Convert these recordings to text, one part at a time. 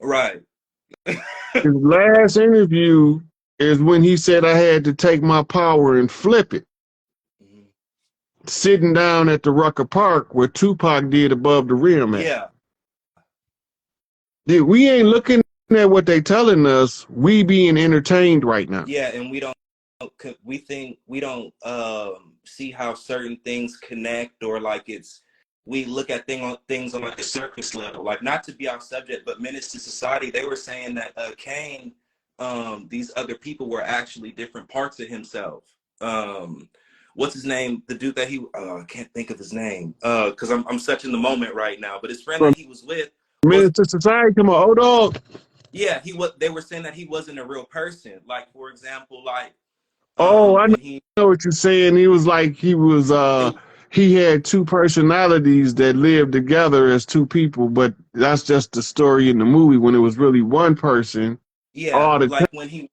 Right. His last interview is when he said I had to take my power and flip it. Mhm. Sitting down at the Rucker Park where Tupac did Above the Rim at. Yeah. Dude, we ain't looking at what they telling us. We being entertained right now. Yeah, and we think we don't see how certain things connect, or like we look at things on like a surface level. Like, not to be off subject, but Menace to Society, they were saying that Kane, these other people were actually different parts of himself. What's his name? The dude that I can't think of his name because I'm such in the moment right now. But his friend From that he was with was, Minister Society, come on, old dog. yeah, he was. They were saying that he wasn't a real person. Like, for example, like Oh, I when he know what you're saying. He was like they he had two personalities that lived together as two people, but that's just the story in the movie when it was really one person yeah, all the like time.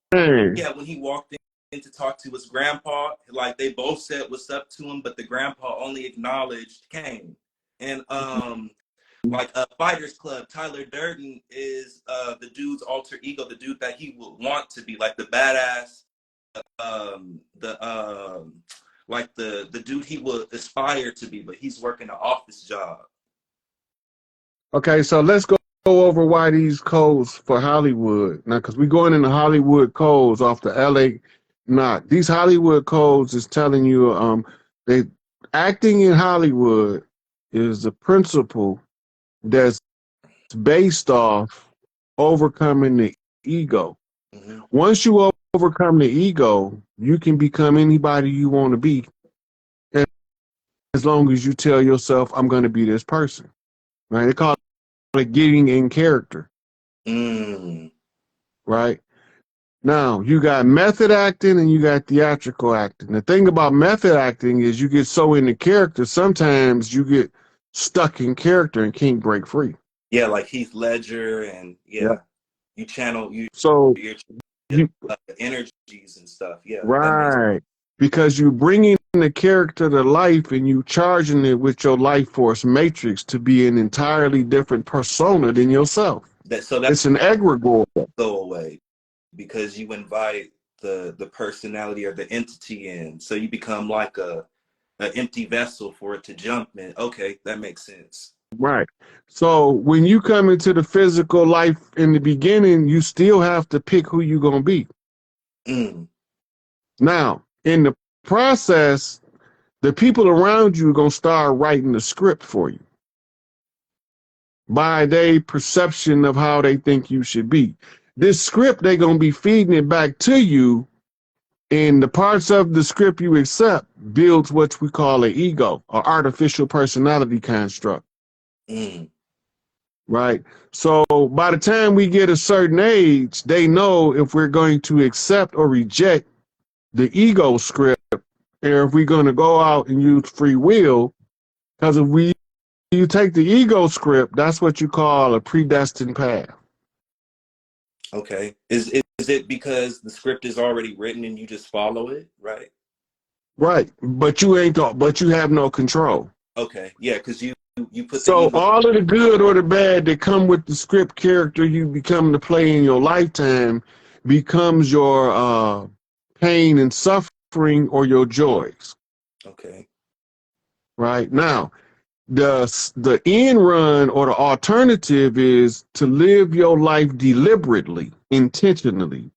when he walked in to talk to his grandpa, like they both said what's up to him, but the grandpa only acknowledged Kane. And like Fighters Club, Tyler Durden is the dude's alter ego, the dude that he would want to be, like the badass, the like the dude he would aspire to be, but he's working an office job. Okay, so let's go over why these codes for Hollywood now, because we're going into Hollywood codes off the LA. Not these Hollywood codes is telling you they acting in Hollywood is a principle that's based off overcoming the ego. Mm-hmm. Once you overcome the ego, you can become anybody you want to be, as long as you tell yourself, "I'm going to be this person." Right? They call it getting in character. Mm. Right? Now, you got method acting and you got theatrical acting. The thing about method acting is you get so into character, sometimes you get stuck in character and can't break free. Yeah, like Heath Ledger, and Yeah. yeah, you channel So your you energies and stuff. Yeah, that makes. right. Because you bringing the character to life and you charging it with your life force matrix to be an entirely different persona than yourself. That It's an egregore. go away because you invite the personality or the entity in, so you become like a an empty vessel for it to jump in. Okay, that makes sense. Right. So when you come into the physical life in the beginning, you still have to pick who you're going to be. Mm. Now, in the process, the people around you are going to start writing the script for you by their perception of how they think you should be. This script, they're going to be feeding it back to you, and the parts of the script you accept builds what we call an ego, or artificial personality construct. Mm. Right? So by the time we get a certain age, they know if we're going to accept or reject the ego script, and if we're going to go out and use free will. Because if you take the ego script, that's what you call a predestined path. Okay, is it because the script is already written and you just follow it, right? Right. But you have no control. Okay, yeah, because you put the So ego. all of the good or the bad that come with the script character you become to play in your lifetime becomes your pain and suffering or your joys. Okay. Right? Now, the end run or the alternative is to live your life deliberately, intentionally,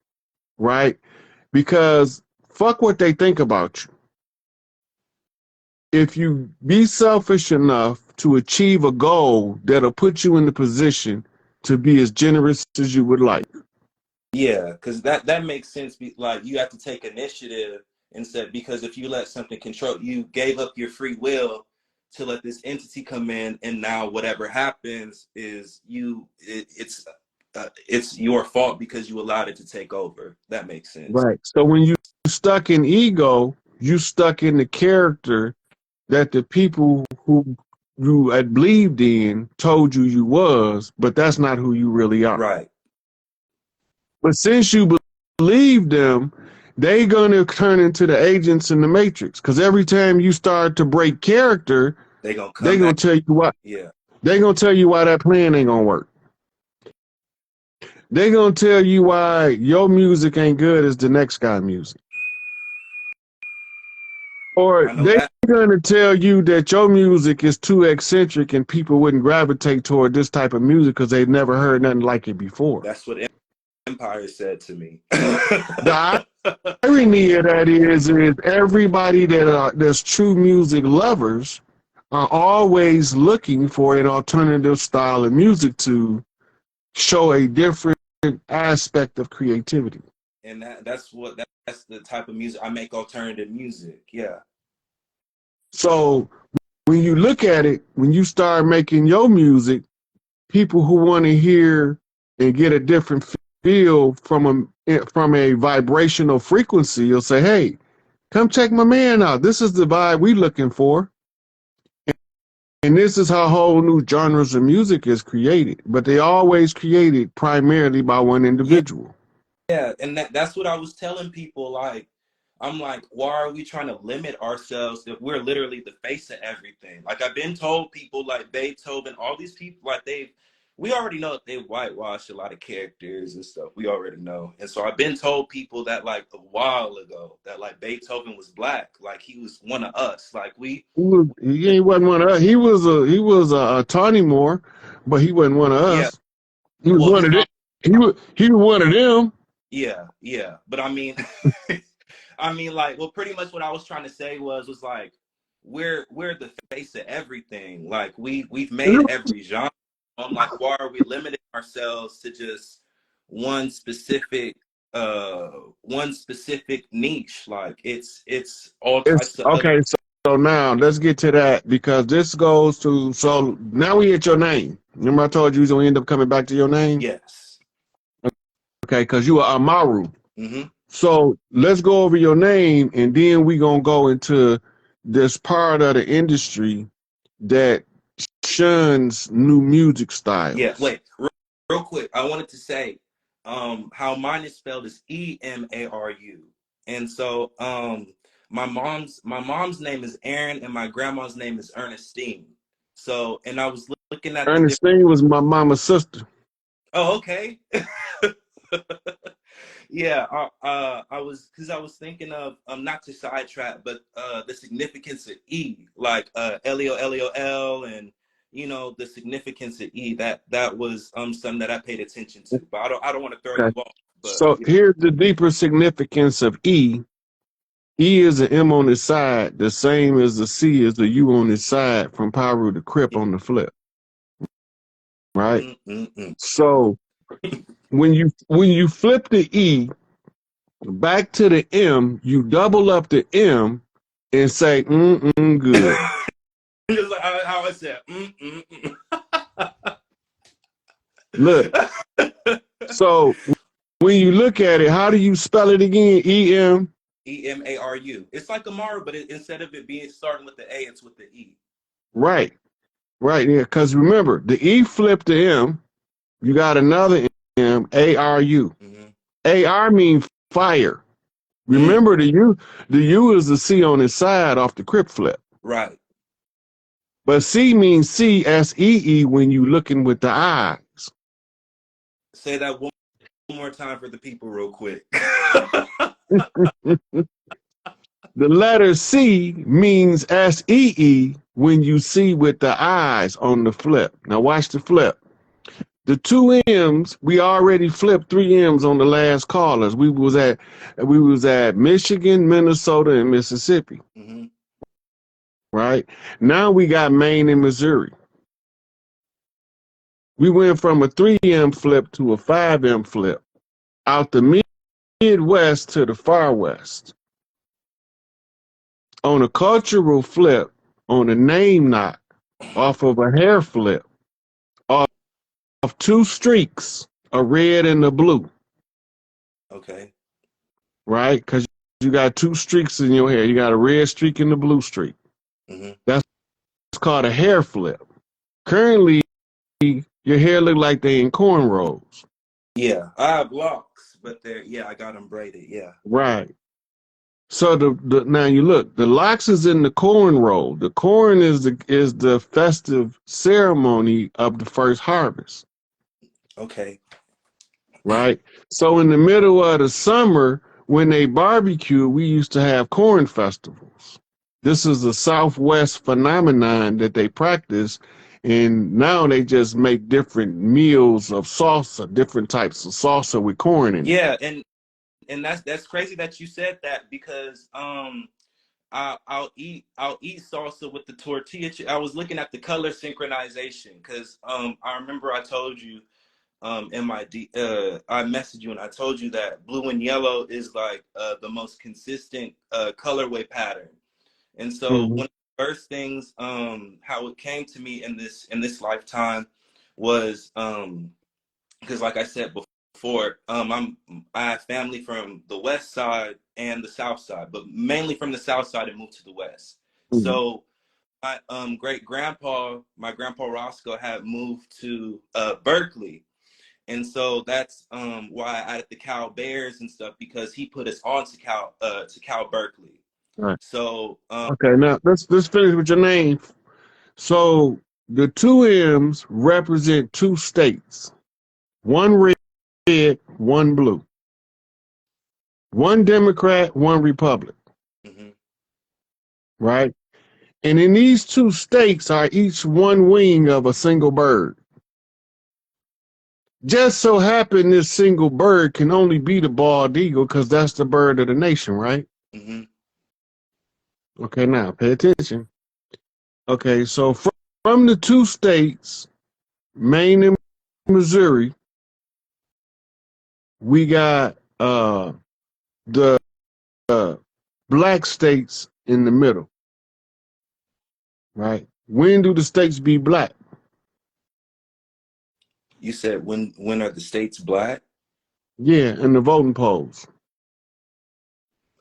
right? Because fuck what they think about you. If you be selfish enough to achieve a goal that'll put you in the position to be as generous as you would like. Yeah, because that makes sense. Like, you have to take initiative instead, because if you let something control you, gave up your free will to let this entity come in, and now whatever happens is it's your fault because you allowed it to take over. That makes sense. Right. So when you stuck in ego, you stuck in the character that the people who you had believed in told you was, but that's not who you really are. Right. But since you believe them, they gonna turn into the agents in the matrix. Because every time you start to break character, They gonna they come gonna back. tell you what Yeah. they gonna tell you why that plan ain't gonna work. They gonna tell you why your music ain't good as the next guy music. Or I know they that. gonna tell you that your music is too eccentric and people wouldn't gravitate toward this type of music because they've never heard nothing like it before. That's what Empire said to me. The irony of that is everybody that's true music lovers are always looking for an alternative style of music to show a different aspect of creativity. And that's the type of music I make. Alternative music. Yeah. So when you look at it, when you start making your music, people who want to hear and get a different feel from a vibrational frequency, you'll say, "Hey, come check my man out. This is the vibe we looking for." And this is how whole new genres of music is created. But they always created primarily by one individual. Yeah, and that's what I was telling people. Like, I'm like, why are we trying to limit ourselves if we're literally the face of everything? Like, I've been told people like Beethoven, all these people, like we already know that they whitewashed a lot of characters and stuff. We already know. And so I've been told people that like a while ago that like Beethoven was black, like he was one of us. Like He wasn't one of us. He was a Tawny Moore, but he wasn't one of yeah, us. He was well, one his of mom, them. He was one of them. yeah. But I mean, I mean, like, well, pretty much what I was trying to say was like, we're the face of everything. Like we've made every genre. I'm like, why are we limiting ourselves to just one specific niche? Like it's all It's types of other. okay. So now let's get to that because this goes to. So now we hit your name. Remember I told you he's gonna end up coming back to your name. Yes. Okay, because you are Amaru. Mm-hmm. So let's go over your name, and then we gonna go into this part of the industry that shuns new music Yeah. styles. Wait. Real quick, I wanted to say, how mine is spelled is Emaru, and so my mom's name is Aaron, and my grandma's name is Ernestine. So, and I was looking at the different. Ernestine was my mama's sister. Oh, okay. Yeah, I was because I was thinking of not to sidetrack, but the significance of E, like Leol, and the significance of E. That was something that I paid attention to. But I don't want to throw you Okay. off. But So yeah. here's the deeper significance of E. E is an M on its side, the same as the C is the U on its side from Pyru to Crip on the flip, right? Mm-mm-mm. So when you flip the E back to the M, you double up the M and say good. Just like how I said. Mm-mm-mm. Look, so when you look at it, how do you spell it again? E-M? Emaru. It's like Amaru, but instead of it being starting with the A, it's with the E. Right, yeah, because remember, the E flipped the M, you got another M, A-R-U. Mm-hmm. A-R means fire. Remember, the U is the C on its side off the Crip flip. Right. But C means C-S-E-E when you looking with the eyes. Say that one more time for the people real quick. The letter C means S-E-E when you see with the eyes on the flip. Now watch the flip. The two M's, we already flipped 3 M's on the last callers. We was at Michigan, Minnesota, and Mississippi. Mm-hmm. Right? Now we got Maine and Missouri. We went from a 3M flip to a 5M flip. Out the Midwest to the far west. On a cultural flip, on a name knot, off of a hair flip, off 2 streaks, a red and a blue. Okay. Right? Because you got 2 streaks in your hair. You got a red streak and a blue streak. Mm-hmm. That's called a hair flip. Currently, your hair look like they in cornrows. Yeah, I have locks, but I got them braided. Yeah. Right. So now you look, the locks is in the cornrow. The corn is the festive ceremony of the first harvest. Okay. right? So in the middle of the summer, when they barbecue, we used to have corn festivals. This is a Southwest phenomenon that they practice, and now they just make different meals of salsa, different types of salsa with corn in it. Yeah, and that's crazy that you said that, because I'll eat salsa with the tortilla. I was looking at the color synchronization, because I remember I told you in my I messaged you and I told you that blue and yellow is like the most consistent colorway pattern. And so Mm-hmm. one of the first things how it came to me in this lifetime was because like I said before, I have family from the west side and the south side, but mainly from the south side and moved to the west. Mm-hmm. So my great grandpa, my grandpa Roscoe, had moved to Berkeley, and so that's why I added the Cal Bears and stuff, because he put us on to Cal Berkeley. All right. So Okay, now let's finish with your name. So the two M's represent two states. One red, one blue. One Democrat, one Republic. mhm. Right? And in these two states are each one wing of a single bird. Just so happen this single bird can only be the bald eagle because that's the bird of the nation, right? Mhm. Okay, now pay attention. Okay, so from the two states, Maine and Missouri, we got the black states in the middle, right? When do the states be black? You said when are the states black? Yeah, in the voting polls.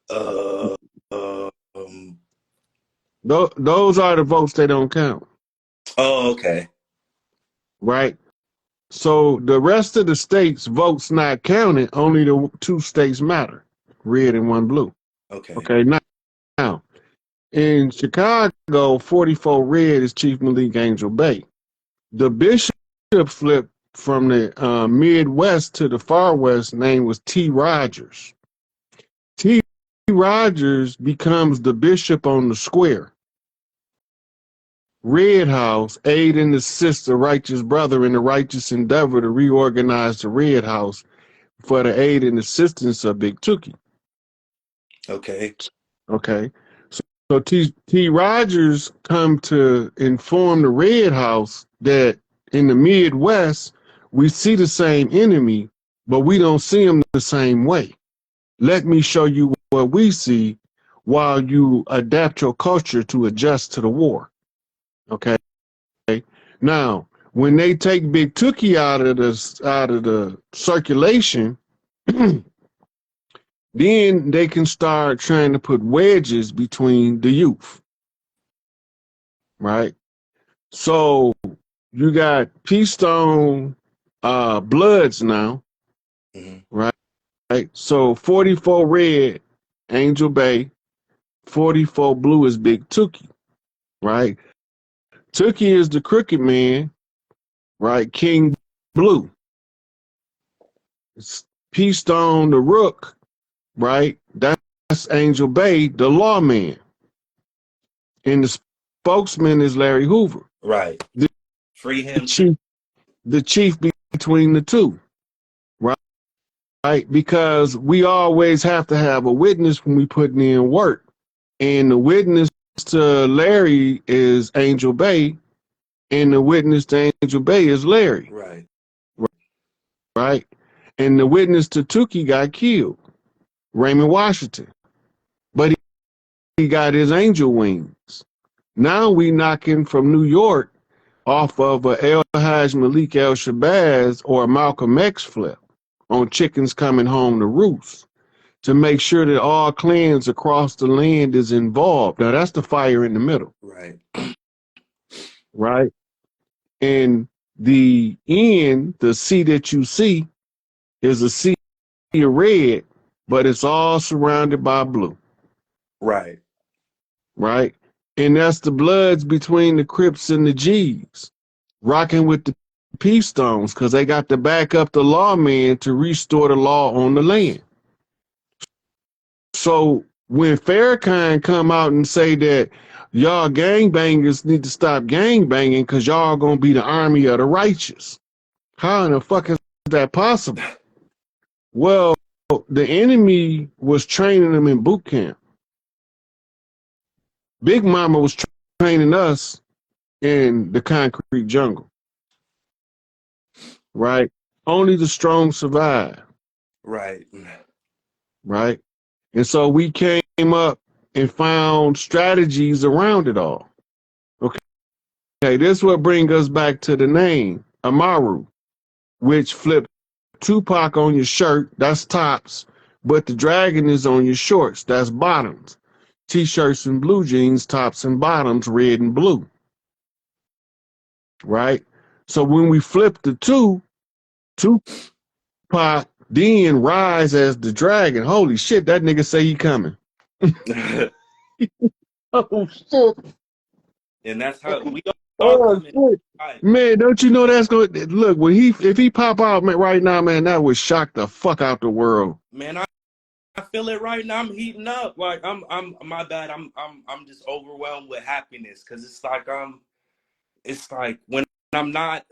Uh, uh um, Those are the votes they don't count, oh, okay. right? So the rest of the states' votes not counted, only the two states matter, red and one blue. Okay. Okay, now in Chicago, 44 red is Chief Malik Angel Bay. The bishop flipped from the Midwest to the far west, name was T. Rogers. T. Rogers becomes the bishop on the square. Red House aid and assist the righteous brother in the righteous endeavor to reorganize the Red House for the aid and assistance of Big Tookie. Okay. Okay. So T. Rogers come to inform the Red House that in the Midwest, we see the same enemy, but we don't see him the same way. Let me show you what we see while you adapt your culture to adjust to the war. Okay. Now, when they take Big Tookie out of the circulation, then they can start trying to put wedges between the youth, right? So you got P-Stone Bloods now, Mhm. right? So 44 red, Angel Bay, 44 blue is Big Tookie, right? Tookie is the crooked man, right? King Blue. P-Stone the Rook, right? That's Angel Bay, the lawman. And the spokesman is Larry Hoover. Right. The, Free the him too. chief, the chief between the two, right? Right? Because we always have to have a witness when we putting in work. And the witness to Larry is Angel Bay, and the witness to Angel Bay is Larry, Right. right? And the witness to Tookie got killed, Raymond Washington. But he got his angel wings. Now we knocking from New York off of a El Haj Malik El Shabazz or a Malcolm X flip on chickens coming home to roost to make sure that all clans across the land is involved. Now that's the fire in the middle, Right. right? And the end, the C that you see is a sea of red, but it's all surrounded by blue, Right. right? And that's the Bloods between the Crips and the G's, rocking with the peace stones because they got to back up the lawman to restore the law on the land. So when Farrakhan come out and say that y'all gangbangers need to stop gangbanging because y'all gonna be the army of the righteous, how in the fuck is that possible? Well, the enemy was training them in boot camp. Big Mama was training us in the concrete jungle, right? Only the strong survive. Right. Right? And so we came up and found strategies around it all. Okay, this is what brings us back to the name, Amaru, which flipped Tupac on your shirt, that's tops, but the dragon is on your shorts, that's bottoms. T-shirts and blue jeans, tops and bottoms, red and blue. Right? So when we flip the two, Tupac then rise as the dragon. Holy shit, that nigga say he coming. Oh shit. And that's how we all Oh coming. shit. Right. Man, don't you know that's going to look when if he pop out right now, man, that would shock the fuck out the world. Man, I feel it right now. I'm heating up. Like I'm my bad. I'm just overwhelmed with happiness because it's like when I'm not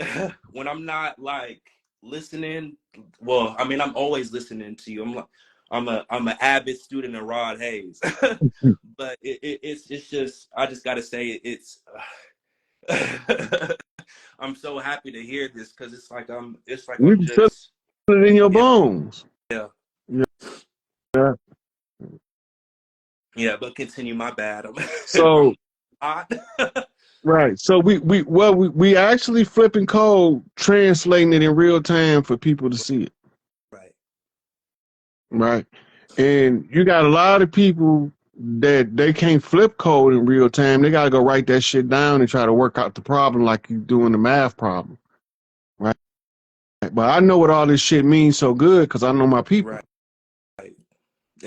when I'm not like listening. Well, I mean, I'm always listening to you. I'm an avid student of Rod Hayes, but it's just I just gotta say it's. I'm so happy to hear this because it's like I'm Feel it in your bones. Yeah. Yeah. Yeah, but continue. My bad. So right. So we actually flipping code, translating it in real time for people to see it. Right. Right. And you got a lot of people that they can't flip code in real time. They got to go write that shit down and try to work out the problem like you doing the math problem. Right. But I know what all this shit means so good because I know my people. Right.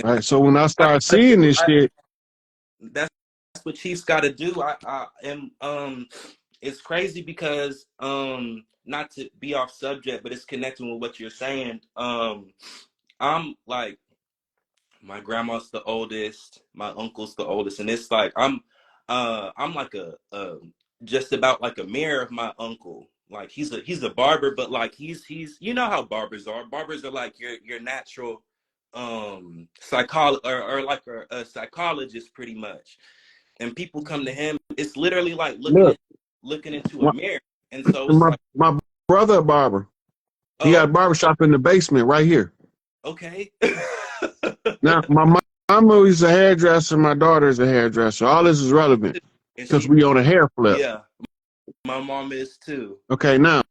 Right. So when I start seeing this shit, that's what Chief's got to do. I am it's crazy because not to be off subject, but it's connecting with what you're saying. I'm like my grandma's the oldest, my uncle's the oldest, and it's like I'm like a just about like a mirror of my uncle. Like he's a barber, but like he's you know how barbers are. Barbers are like your natural or like a psychologist pretty much. And people come to him, it's literally like looking into a mirror. And so it's my brother a barber. He got a barbershop in the basement right here. Okay. Now my mama is a hairdresser, my daughter is a hairdresser. All this is relevant because we on a hair flip. Yeah, my mom is too. Okay, now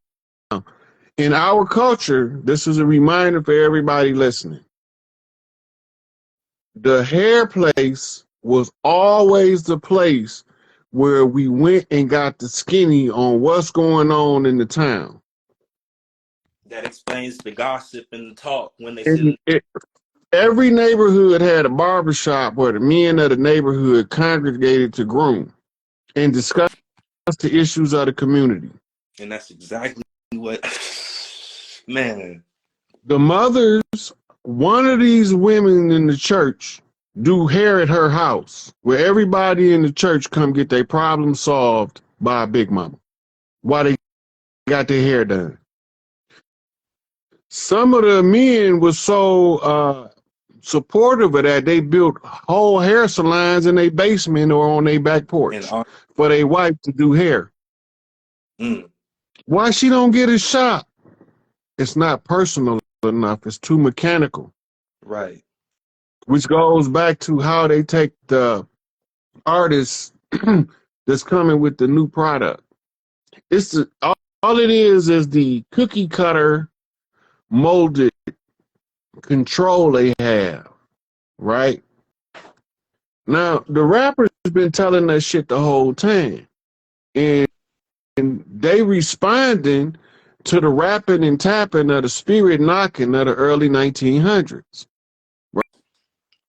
in our culture, this is a reminder for everybody listening. The hair place was always the place where we went and got the skinny on what's going on in the town. That explains the gossip and the talk when they sit. Every neighborhood had a barbershop where the men of the neighborhood congregated to groom and discuss the issues of the community. And that's exactly what, man. The mothers, one of these women in the church do hair at her house where everybody in the church come get their problem solved by a big mama while they got their hair done. Some of the men was so supportive of that, they built whole hair salons in their basement or on their back porch for their wife to do hair. Why she don't get a shop? It's not personal enough. It's too mechanical. Right. Which goes back to how they take the artists that's coming with the new product. It's all it is the cookie cutter molded control they have, right? Now, the rappers been telling that shit the whole time. And they responding to the rapping and tapping of the spirit knocking of the early 1900s,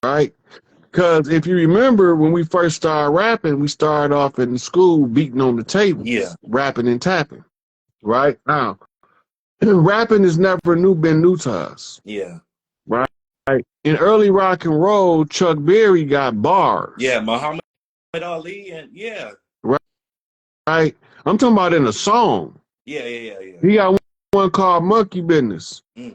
right? Because if you remember, when we first started rapping, we started off in school beating on the tables, rapping and tapping, right? Now, rapping has never been new to us. Yeah. Right? In early rock and roll, Chuck Berry got bars. Yeah, Muhammad Ali, and yeah. Right? I'm talking about in a song. Yeah. He got one called Monkey Business. A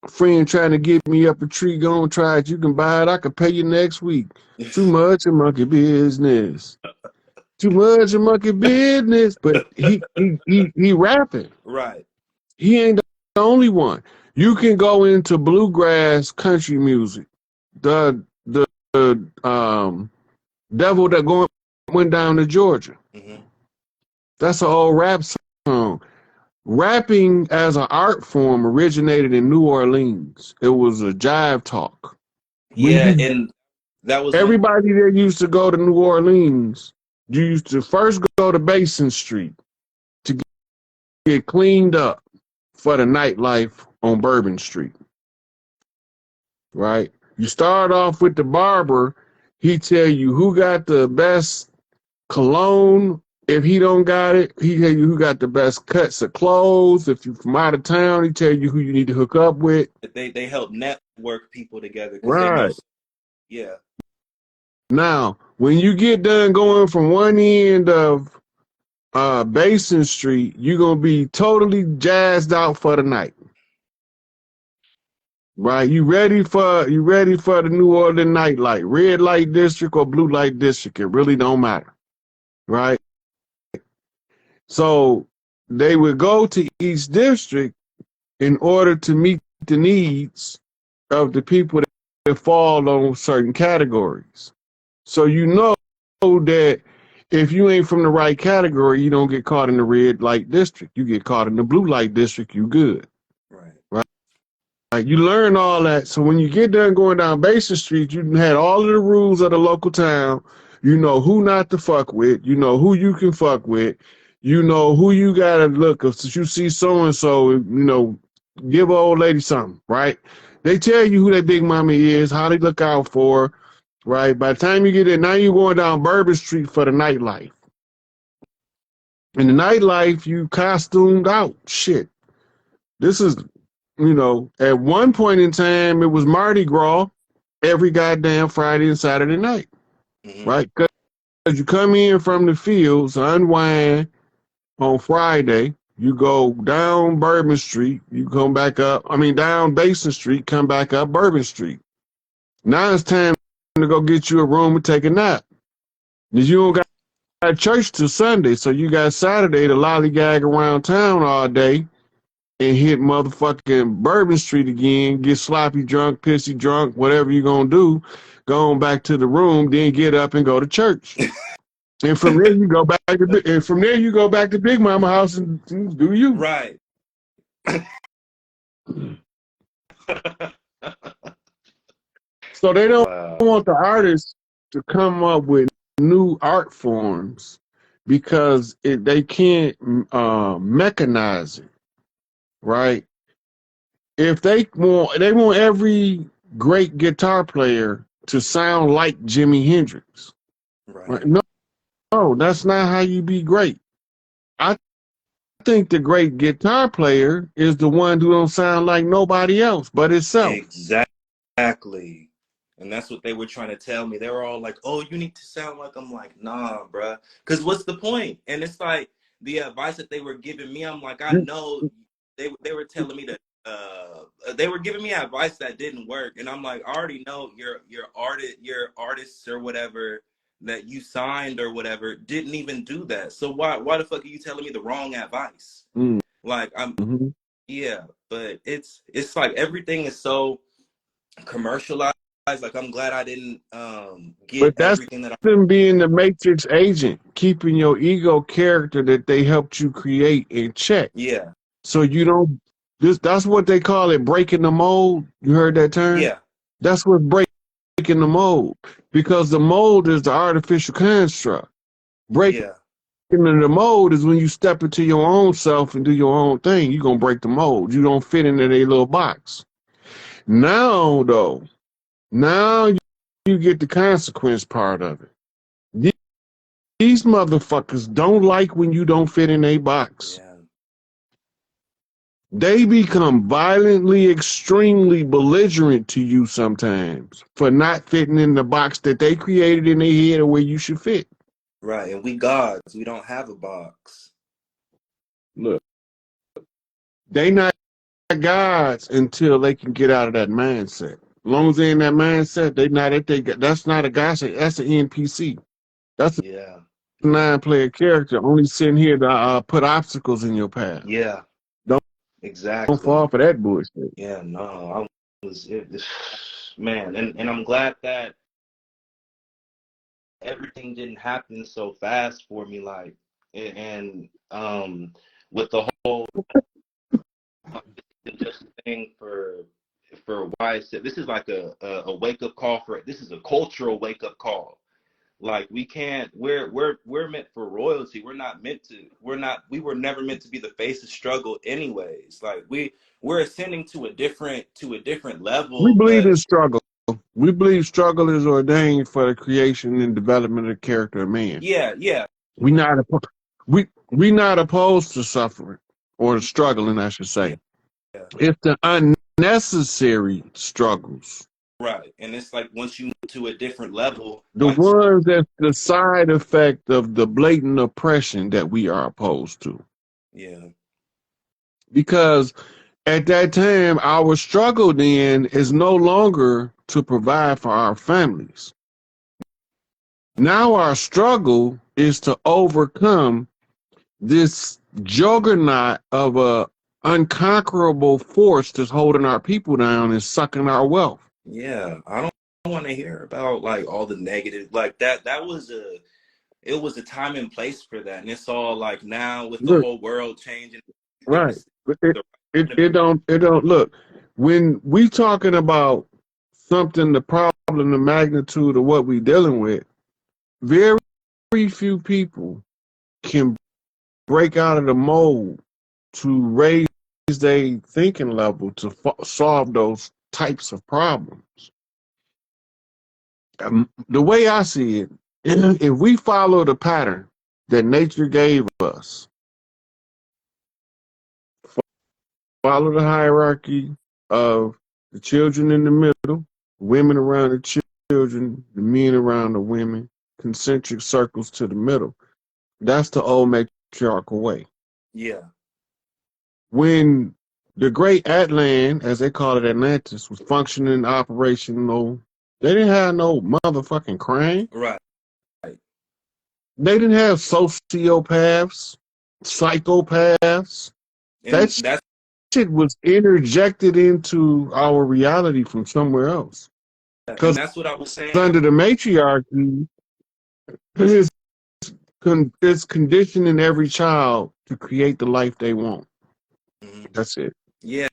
friend trying to get me up a tree, go and try it. You can buy it. I can pay you next week. Too much in monkey business. Too much in monkey business. But he rapping. Right. He ain't the only one. You can go into bluegrass country music. The devil that went down to Georgia. That's an old rap song. Rapping as an art form originated in New Orleans. It was a jive talk. Yeah, and that was everybody that used to go to New Orleans. You used to first go to Basin Street to get cleaned up for the nightlife on Bourbon Street. Right? You start off with the barber. He tell you who got the best cologne. If he don't got it, he tell you who got the best cuts of clothes. If you're from out of town, he tell you who you need to hook up with. They help network people together. Right. Yeah. Now, when you get done going from one end of Basin Street, you're gonna be totally jazzed out for the night. Right? You ready for the New Orleans nightlight, red light district or blue light district? It really don't matter. Right? So they would go to each district in order to meet the needs of the people that fall on certain categories. So you know that if you ain't from the right category, you don't get caught in the red light district. You get caught in the blue light district, you good. Right. You learn all that. So when you get done going down Basin Street, you had all of the rules of the local town. You know who not to fuck with. You know who you can fuck with. You know who you gotta look. If you see so-and-so, you know, give an old lady something, right? They tell you who that big mama is, how they look out for her, right? By the time you get there, now you're going down Bourbon Street for the nightlife. In the nightlife, you costumed out. Shit. This is, you know, at one point in time, it was Mardi Gras every goddamn Friday and Saturday night, right? Because you come in from the fields, unwind on Friday, you go down Bourbon Street, you come back up, down Basin Street, come back up Bourbon Street. Now it's time to go get you a room and take a nap. Because you don't got church till Sunday, so you got Saturday to lollygag around town all day and hit motherfucking Bourbon Street again, get sloppy drunk, pissy drunk, whatever you gonna do, go on back to the room, then get up and go to church. And from there you go back to Big Mama house and do you. Right. So they don't want the artists to come up with new art forms because they can't mechanize it, right? If they want every great guitar player to sound like Jimi Hendrix. Right? No, that's not how you be great. I think the great guitar player is the one who don't sound like nobody else but itself. Exactly. And that's what they were trying to tell me. They were all like, oh, you need to sound like, I'm like, nah, bruh. Because what's the point? And it's like the advice that they were giving me, I'm like, I know they were telling me that they were giving me advice that didn't work. And I'm like, I already know your artists or whatever that you signed or whatever didn't even do that. So why the fuck are you telling me the wrong advice? Like yeah, but it's like everything is so commercialized. Like I'm glad I didn't get everything that them being the Matrix agent, keeping your ego character that they helped you create in check. Yeah. So you don't that's what they call it, breaking the mold. You heard that term? Yeah. That's what breaking the mold. Because the mold is the artificial construct. Breaking the mold is when you step into your own self and do your own thing. You're going to break the mold. You don't fit into their little box. Now, though, you get the consequence part of it. These motherfuckers don't like when you don't fit in a box. Yeah. they become violently, extremely belligerent to you sometimes for not fitting in the box that they created in their head or where you should fit. Right. And we gods. We don't have a box. Look, they not gods until they can get out of that mindset. As long as they're in that mindset, they not at they. That's not a god. That's an NPC. That's a Yeah. 9-player character only sitting here to put obstacles in your path. Yeah. Don't Exactly. fall for that bullshit. Yeah. No. Man, and I'm glad that everything didn't happen so fast for me. Like, and with the whole just thing for why I said this is like a wake up call for this is a cultural wake up call. Like we can't we're meant for royalty. We were never meant to be the face of struggle anyways. Like we're ascending to a different We level, believe but in struggle. We believe struggle is ordained for the creation and development of the character of man. yeah. We not we not opposed to suffering or struggling, I should say. Yeah. It's the unnecessary struggles. Right. And it's like once you move to a different level, The ones that's the side effect of the blatant oppression that we are opposed to. yeah. Because at that time, our struggle then is no longer to provide for our families. Now our struggle is to overcome this juggernaut of a unconquerable force that's holding our people down and sucking our wealth. Yeah. I don't want to hear about like all the negative like that was it was a time and place for that. And it's all like now with the Look, whole world changing. right. It don't look. When we talking about something, the problem, the magnitude of what we dealing with, very few people can break out of the mold to raise their thinking level to solve those types of problems. The way I see it, if we follow the pattern that nature gave us, follow the hierarchy of the children in the middle, women around the children, the men around the women, concentric circles to the middle. That's the old matriarchal way. Yeah. When the great Atlan, as they call it, Atlantis, was functioning operational, they didn't have no motherfucking crime. Right. They didn't have sociopaths, psychopaths. And That shit was interjected into our reality from somewhere else. Because that's what I was saying. under the matriarchy, it's conditioning every child to create the life they want. Mm-hmm. That's it. Yeah.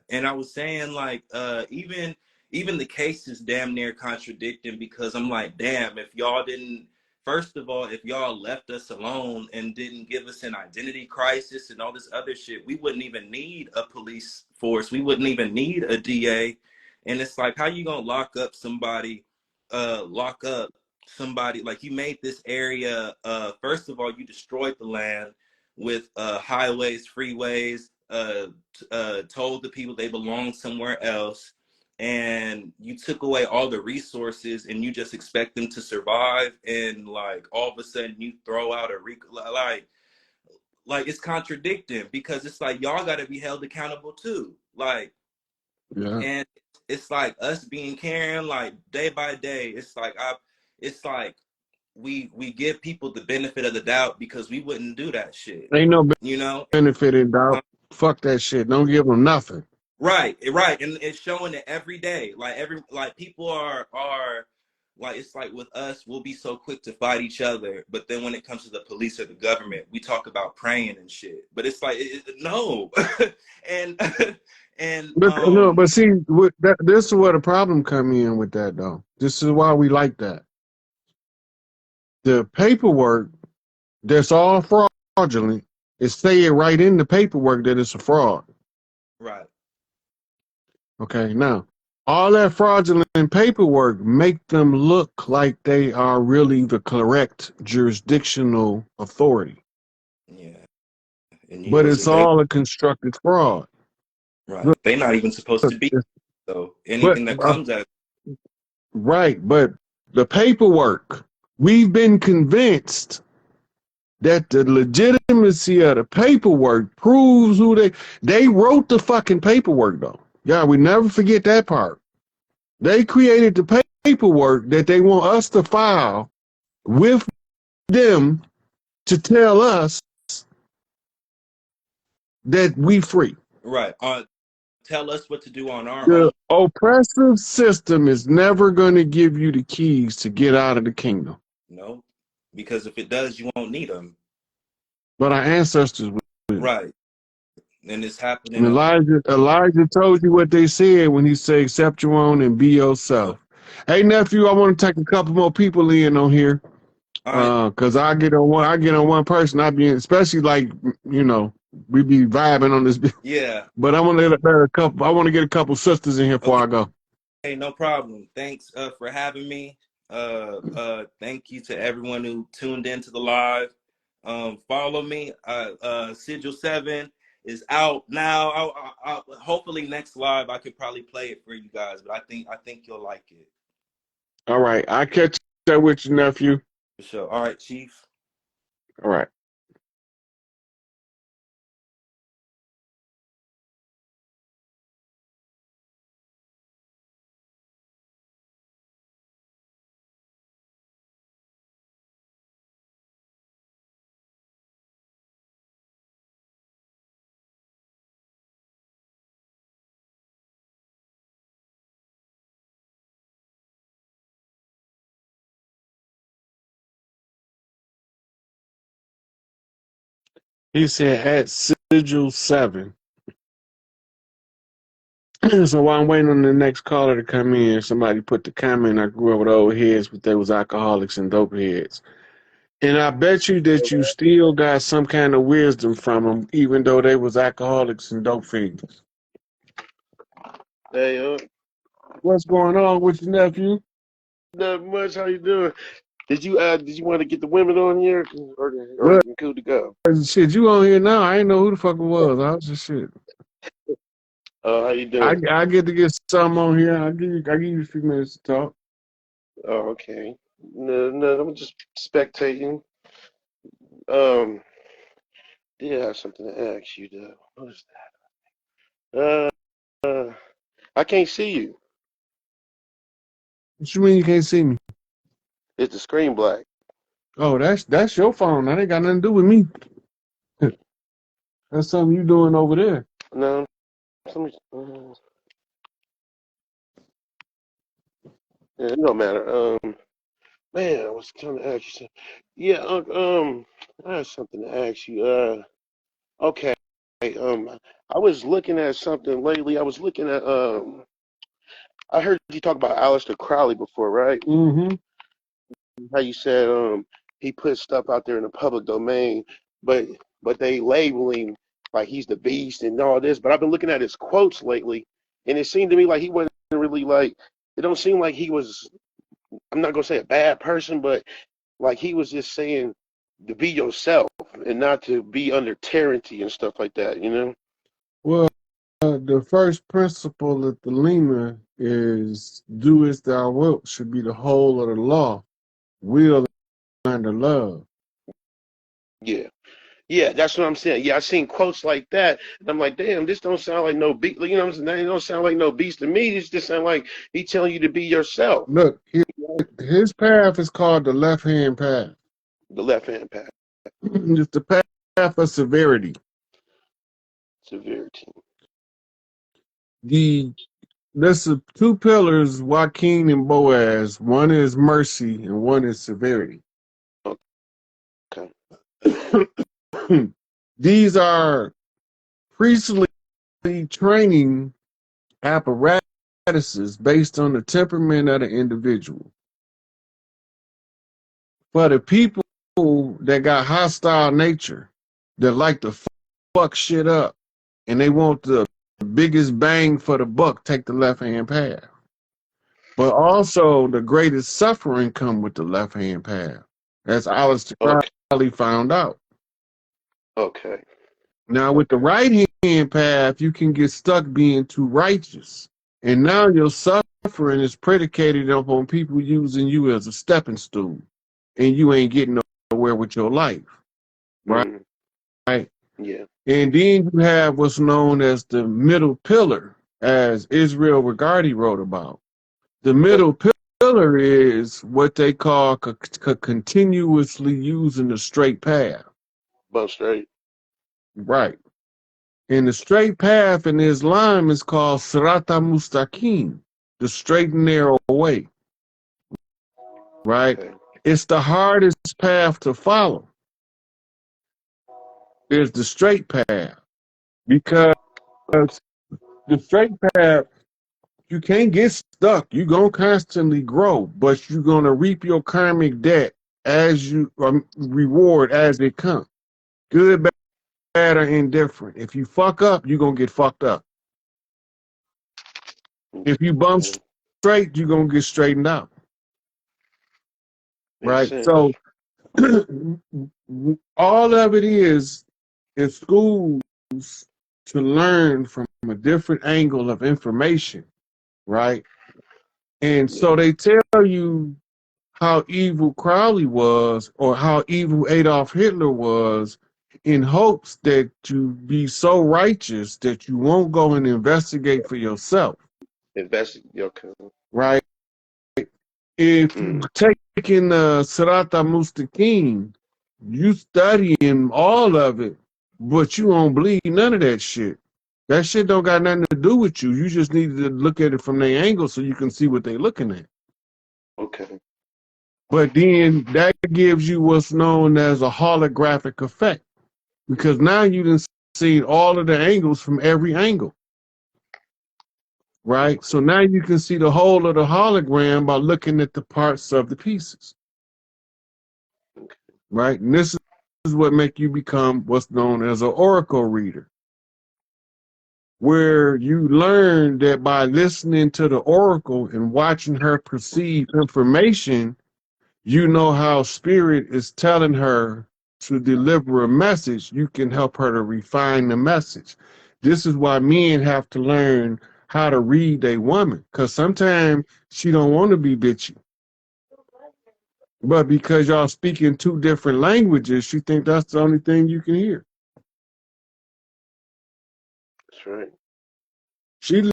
And I was saying like even the case is damn near contradicting because I'm like, damn, if y'all didn't first of all, if y'all left us alone and didn't give us an identity crisis and all this other shit, we wouldn't even need a police force. We wouldn't even need a DA. And it's like, how you gonna lock up somebody like you made this area first of all, you destroyed the land with highways, freeways, told the people they belong somewhere else, and you took away all the resources and you just expect them to survive, and like all of a sudden you throw out like it's contradicting because it's like y'all got to be held accountable too, like Yeah. and it's like us being caring like day by day. It's like we give people the benefit of the doubt because we wouldn't do that shit, Ain't no you know. benefit in doubt. Fuck that shit. Don't give them nothing. Right, and it's showing it every day. Like people are like it's like with us, we'll be so quick to fight each other, but then when it comes to the police or the government, we talk about praying and shit. But it's like no, and and no, but see, this is where the problem come in with that though. This is why we like that. The paperwork that's all fraudulent is saying right in the paperwork that it's a fraud. right. Okay, now all that fraudulent paperwork make them look like they are really the correct jurisdictional authority. Yeah, and but using it's them. all a constructed fraud. Right. They're not even supposed to be. So But anything that comes out. right, but the paperwork, we've been convinced that the legitimacy of the paperwork proves who they wrote the fucking paperwork though. Yeah, we never forget that part. They created the paperwork that they want us to file with them to tell us that we free. Right. Tell us what to do on our The own. oppressive system is never going to give you the keys to get out of the kingdom. No, because if it does, you won't need them. But our ancestors will. Right. And it's happening. Elijah told you what they said when he said, accept your own and be yourself. Hey, nephew, I want to take a couple more people in on here. Cause I get on one person, I be especially like, you know, we be vibing on this. Yeah. But I want to get a couple sisters in here before I go. Hey, no problem. Thanks for having me. Thank you to everyone who tuned into the live. Follow me. Sigil 7 is out now. Hopefully next live I could probably play it for you guys, but I think you'll like it. All right. I'll catch that with you, nephew. For sure. All right, Chief. All right. He said at Sigil 7. So while I'm waiting on the next caller to come in, somebody put the comment, I grew up with old heads, but they was alcoholics and dope heads. And I bet you that you still got some kind of wisdom from them, even though they was alcoholics and dope fiends. Hey, What's going on with your nephew? not much. How you doing? Did you want to get the women on here, or Well, you good to go? shit, you on here now? I ain't know who the fuck it was. I was just shit. How you doing? I get to get some on here. I give you a few minutes to talk. Oh, okay. No, I'm just spectating. Did have something to ask you though. What is that? I can't see you. What you mean you can't see me? It's the screen black. Oh, that's your phone. That ain't got nothing to do with me. That's something you doing over there. No, yeah, it don't matter. Man, I was trying to ask you something. Yeah, I have something to ask you. Okay. I was looking at something lately. I was looking at I heard you talk about Aleister Crowley before, right? Mm-hmm. How you said he put stuff out there in the public domain, but they label him like he's the beast and all this. But I've been looking at his quotes lately, and it seemed to me like he wasn't really like. It don't seem like he was. I'm not gonna say a bad person, but like he was just saying to be yourself and not to be under tyranny and stuff like that. You know? Well, the first principle of the Lima is do as thou wilt should be the whole of the law. Will under love. Yeah. Yeah, that's what I'm saying. Yeah, I seen quotes like that, and I'm like, damn, this don't sound like no beast. You know what I'm saying? It don't sound like no beast to me. This just sound like he telling you to be yourself. Look, his path is called the left-hand path. The left hand path, It's the path of severity. severity. There's two pillars, Joaquin and Boaz. One is mercy and one is severity. Okay. These are priestly training apparatuses based on the temperament of the individual. For the people that got hostile nature, that like to fuck shit up, and they want the biggest bang for the buck, take the left-hand path. But also the greatest suffering come with the left-hand path. As Aleister Crowley found out. Okay. Now, with the right hand path, you can get stuck being too righteous. And now your suffering is predicated upon people using you as a stepping stool. And you ain't getting nowhere with your life. Right? Mm. Right? Yeah. And then you have what's known as the middle pillar, as Israel Regardie wrote about. The middle pillar is what they call continuously using the straight path. Both straight. Right. And the straight path in Islam is called Sirata Mustaqim, the straight and narrow way. Right? Okay. It's the hardest path to follow. It's the straight path. Because the straight path, you can't get stuck. You're going to constantly grow, but you're going to reap your karmic debt as you reward as it comes. Good, bad, or indifferent. If you fuck up, you're going to get fucked up. If you bump straight, you're going to get straightened out. Right? So all of it is in schools to learn from a different angle of information. Right? And so they tell you how evil Crowley was or how evil Adolf Hitler was in hopes that you be so righteous that you won't go and investigate for yourself. Investigate. Okay. Right? If you taking Sirata Mustaqim, you studying all of it, but you won't believe none of that shit. That shit don't got nothing to do with you. You just need to look at it from their angle so you can see what they're looking at. Okay. But then that gives you what's known as a holographic effect, because now you done seen all of the angles from every angle, right? So now you can see the whole of the hologram by looking at the parts of the pieces, right? And this is what make you become what's known as an oracle reader, where you learn that by listening to the oracle and watching her perceive information, you know how spirit is telling her to deliver a message. You can help her to refine the message. This is why men have to learn how to read a woman, because sometimes she don't want to be bitchy. But because y'all speak in two different languages, she think that's the only thing you can hear. That's right. She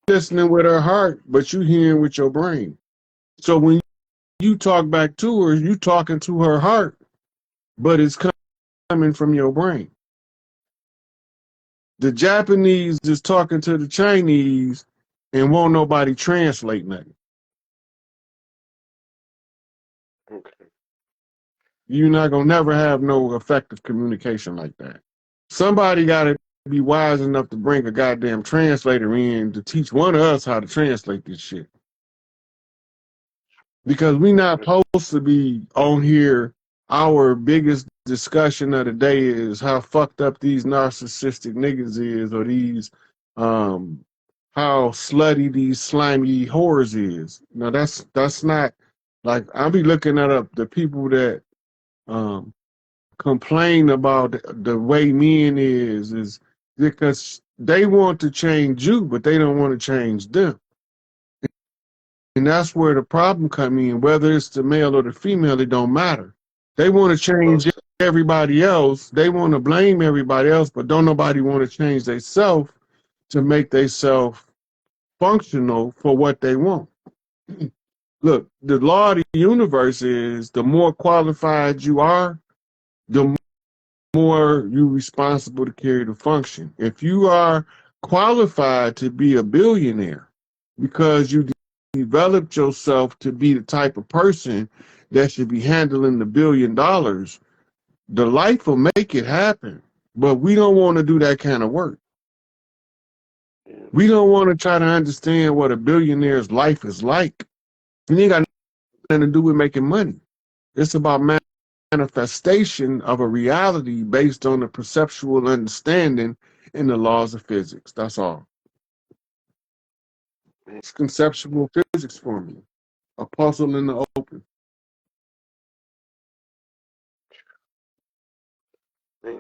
listening with her heart, but you hearing with your brain. So when you talk back to her, you talking to her heart, but it's coming from your brain. The Japanese is talking to the Chinese and won't nobody translate nothing. Okay. You're not gonna never have no effective communication like that. Somebody gotta be wise enough to bring a goddamn translator in to teach one of us how to translate this shit. Because we not supposed to be on here. Our biggest discussion of the day is how fucked up these narcissistic niggas is, or these how slutty these slimy whores is. Now that's not like, I'll be looking at up the people that complain about the way men is because they want to change you, but they don't want to change them. And that's where the problem come in. Whether it's the male or the female, it don't matter. They want to change everybody else. They want to blame everybody else, but don't nobody want to change themselves to make themselves functional for what they want. Look, the law of the universe is the more qualified you are, the more you're responsible to carry the function. If you are qualified to be a billionaire because you developed yourself to be the type of person that should be handling the $1 billion, the life will make it happen. But we don't want to do that kind of work. We don't want to try to understand what a billionaire's life is like. It ain't got nothing to do with making money. It's about manifestation of a reality based on the perceptual understanding and the laws of physics. That's all. It's conceptual physics for me. A puzzle in the open. Yeah.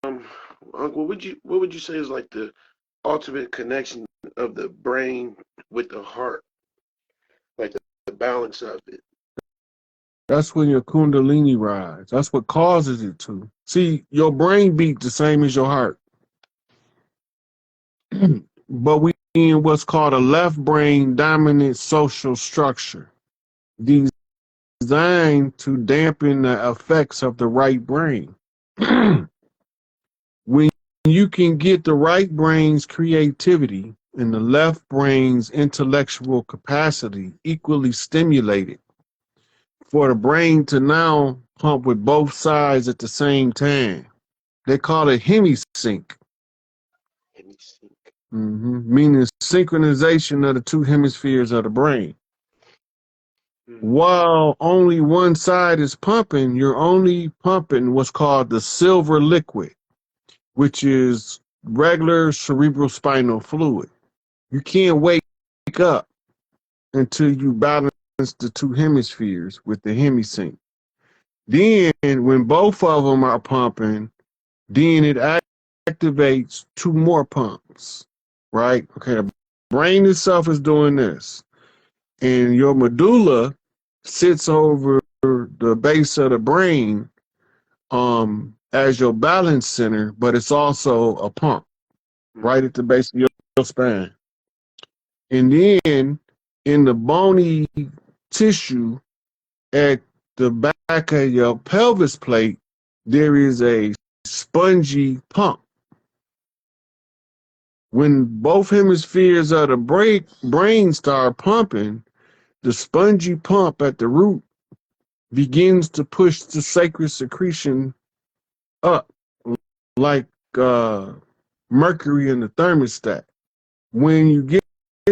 Uncle, what would you say is like the ultimate connection of the brain with the heart, like the balance of it? That's when your kundalini rise. That's what causes it to. See, your brain beat the same as your heart. But we in what's called a left brain dominant social structure, designed to dampen the effects of the right brain. When you can get the right brain's creativity and the left brain's intellectual capacity equally stimulated, for the brain to now pump with both sides at the same time, they call it hemisync. Meaning synchronization of the two hemispheres of the brain. While only one side is pumping, you're only pumping what's called the silver liquid, which is regular cerebral spinal fluid. You can't wake up until you balance the two hemispheres with the hemisync. Then, when both of them are pumping, then it activates two more pumps, right? Okay, the brain itself is doing this, and your medulla sits over the base of the brain as your balance center, but it's also a pump right at the base of your spine. And then in the bony tissue at the back of your pelvis plate, there is a spongy pump. When both hemispheres of the brain start pumping, the spongy pump at the root begins to push the sacred secretion up like mercury in the thermostat. When you get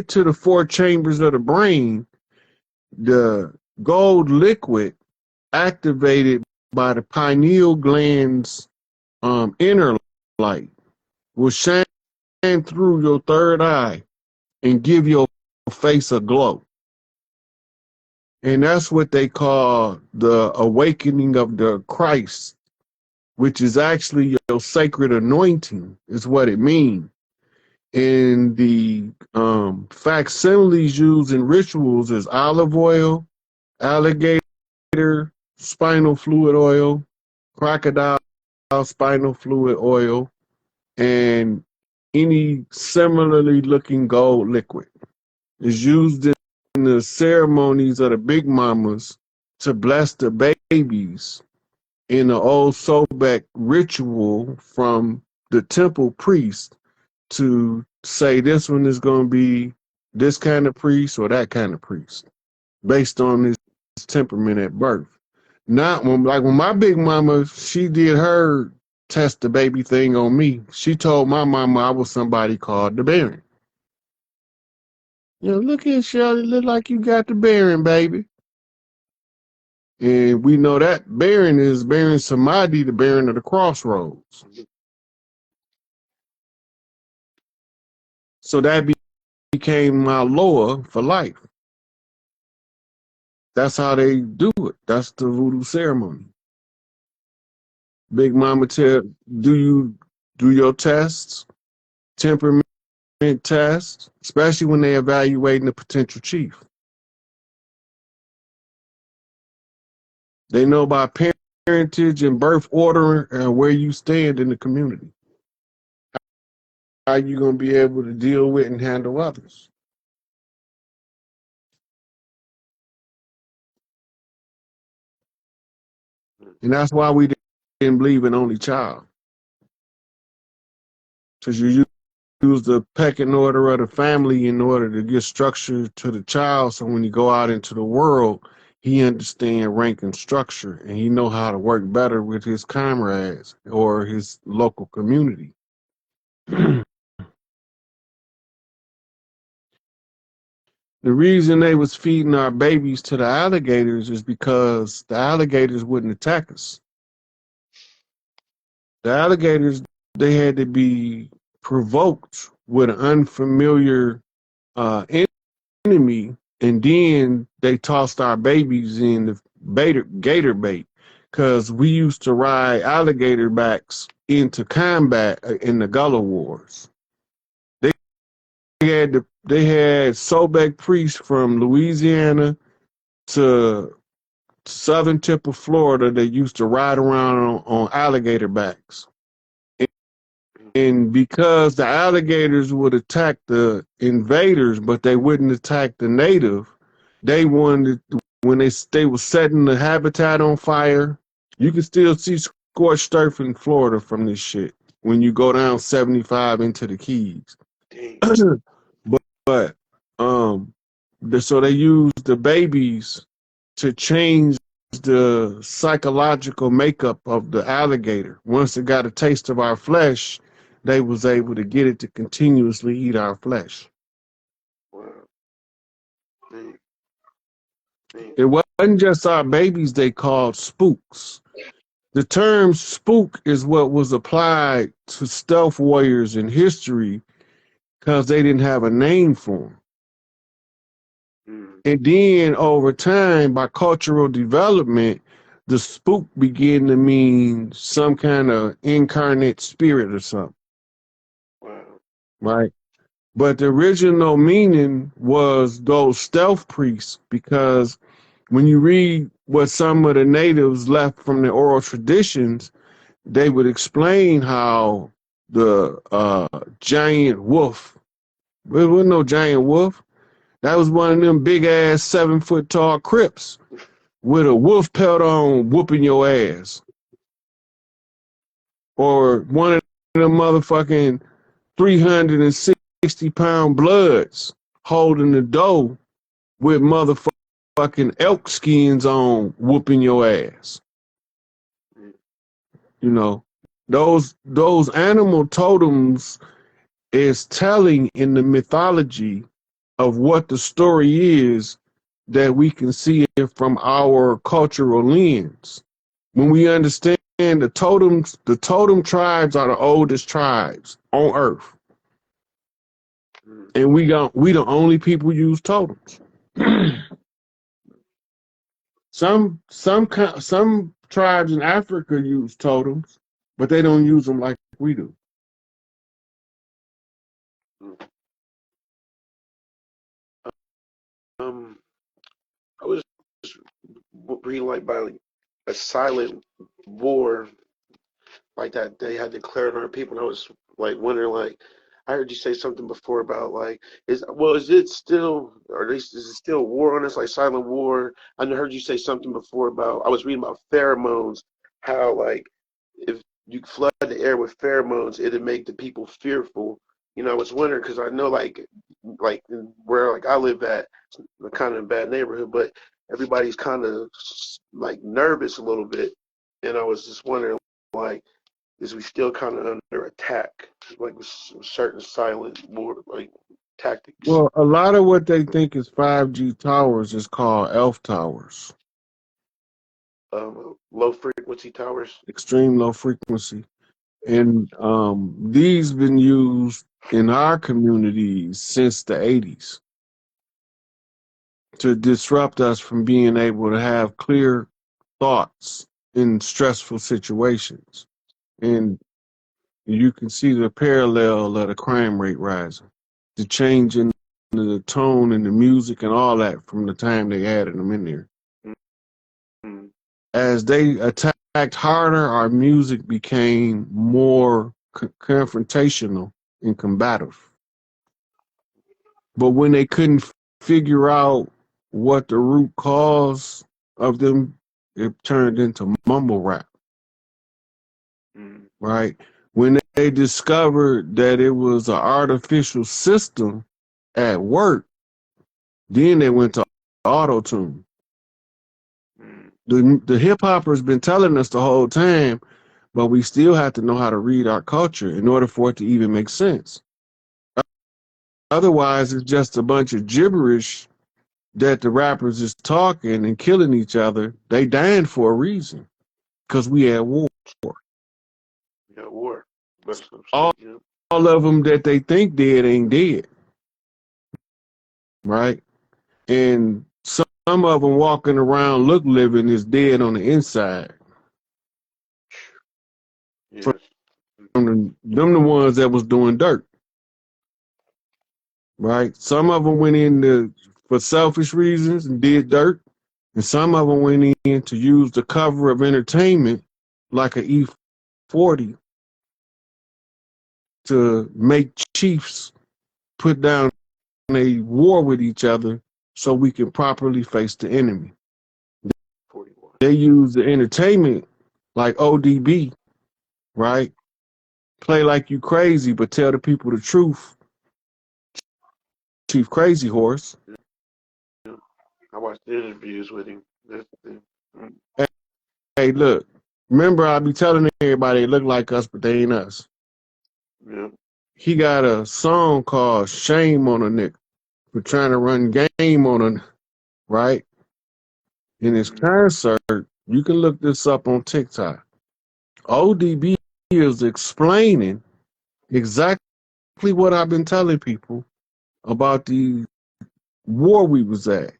to the four chambers of the brain, the gold liquid activated by the pineal gland's inner light will shine through your third eye and give your face a glow. And that's what they call the awakening of the Christ, which is actually your sacred anointing, is what it means. And the facsimiles used in rituals is olive oil, alligator spinal fluid oil, crocodile spinal fluid oil, and any similarly looking gold liquid. Is used in the ceremonies of the big mamas to bless the babies in the old Sobek ritual from the temple priest to say this one is going to be this kind of priest or that kind of priest based on his temperament at birth. Not when, like when my big mama, she did her test the baby thing on me. She told my mama I was somebody called the Baron. You know, look at Shirley, look like you got the Baron, baby. And we know that Baron is Baron Samadhi, the Baron of the Crossroads. So that became my lore for life. That's how they do it. That's the voodoo ceremony. Big Mama tell, do you do your tests, temperament tests, especially when they evaluating the potential chief. They know about parentage and birth order and where you stand in the community. How you going to be able to deal with and handle others. And that's why we didn't believe in only child. Because you use the pecking order of the family in order to give structure to the child. So when you go out into the world, he understand rank and structure, and he know how to work better with his comrades or his local community. The reason they was feeding our babies to the alligators is because the alligators wouldn't attack us. The alligators, they had to be provoked with an unfamiliar enemy, and then they tossed our babies in the gator bait. because we used to ride alligator backs into combat in the Gullah Wars. They had Sobek priests from Louisiana to southern tip of Florida that used to ride around on alligator backs. And because the alligators would attack the invaders, but they wouldn't attack the native, they wanted, when they were setting the habitat on fire, you can still see scorched earth in Florida from this shit when you go down 75 into the Keys. but so they used the babies to change the psychological makeup of the alligator. Once it got a taste of our flesh, they was able to get it to continuously eat our flesh. Wow. It wasn't just our babies they called spooks. The term spook is what was applied to stealth warriors in history because they didn't have a name for them. And then over time, by cultural development, the spook began to mean some kind of incarnate spirit or something. Wow. Right? But the original meaning was those stealth priests, because when you read what some of the natives left from the oral traditions, they would explain how the giant wolf, there was no giant wolf. That was one of them big ass 7 foot tall crips with a wolf pelt on whooping your ass. Or one of them motherfucking 360-pound bloods holding the dough with motherfucking elk skins on whooping your ass. You know, those animal totems is telling in the mythology of what the story is that we can see it from our cultural lens. When we understand the totem tribes are the oldest tribes on earth. And we the only people use totems. Some tribes in Africa use totems, but they don't use them like we do. I was reading like by a silent war like that they had declared on our people, and I was like wondering, like, I heard you say something before about like, is it still, or at least is it still war on us, like silent war? I heard you say something before about, I was reading about pheromones, how like if you flood the air with pheromones, it'd make the people fearful. You know, I was wondering because I know like where like I live at, it's kind of a bad neighborhood, but everybody's kind of like nervous a little bit, and I was just wondering like, is we still kind of under attack, like with certain silent war like tactics? Well, a lot of what they think is 5G towers is called ELF towers. Low frequency towers. Extreme low frequency. And these been used in our communities since the 80s to disrupt us from being able to have clear thoughts in stressful situations. And you can see the parallel of the crime rate rising, the change in the tone and the music and all that from the time they added them in there. Mm-hmm. As they attacked harder, our music became more confrontational and combative. But when they couldn't figure out what the root cause of them, it turned into mumble rap. Right? When they discovered that it was an artificial system at work, then they went to auto-tune. The hip-hopper's been telling us the whole time, but we still have to know how to read our culture in order for it to even make sense. Otherwise, it's just a bunch of gibberish that the rappers is talking and killing each other. They dying for a reason, because we at war. Yeah, war. All of them that they think dead ain't dead, right? And some of them walking around look living is dead on the inside. Yes. Them the ones that was doing dirt, right? Some of them went in for selfish reasons and did dirt, and some of them went in to use the cover of entertainment, like an E40, to make chiefs put down a war with each other so we can properly face the enemy. 41. They use the entertainment like ODB, right? Play like you crazy, but tell the people the truth. Chief Crazy Horse. Yeah. I watched the interviews with him. Hey, look, remember I be telling everybody they look like us, but they ain't us. Yeah. He got a song called Shame on a Nigga for trying to run game on a, right? In his concert, you can look this up on TikTok. ODB is explaining exactly what I've been telling people about the war we was at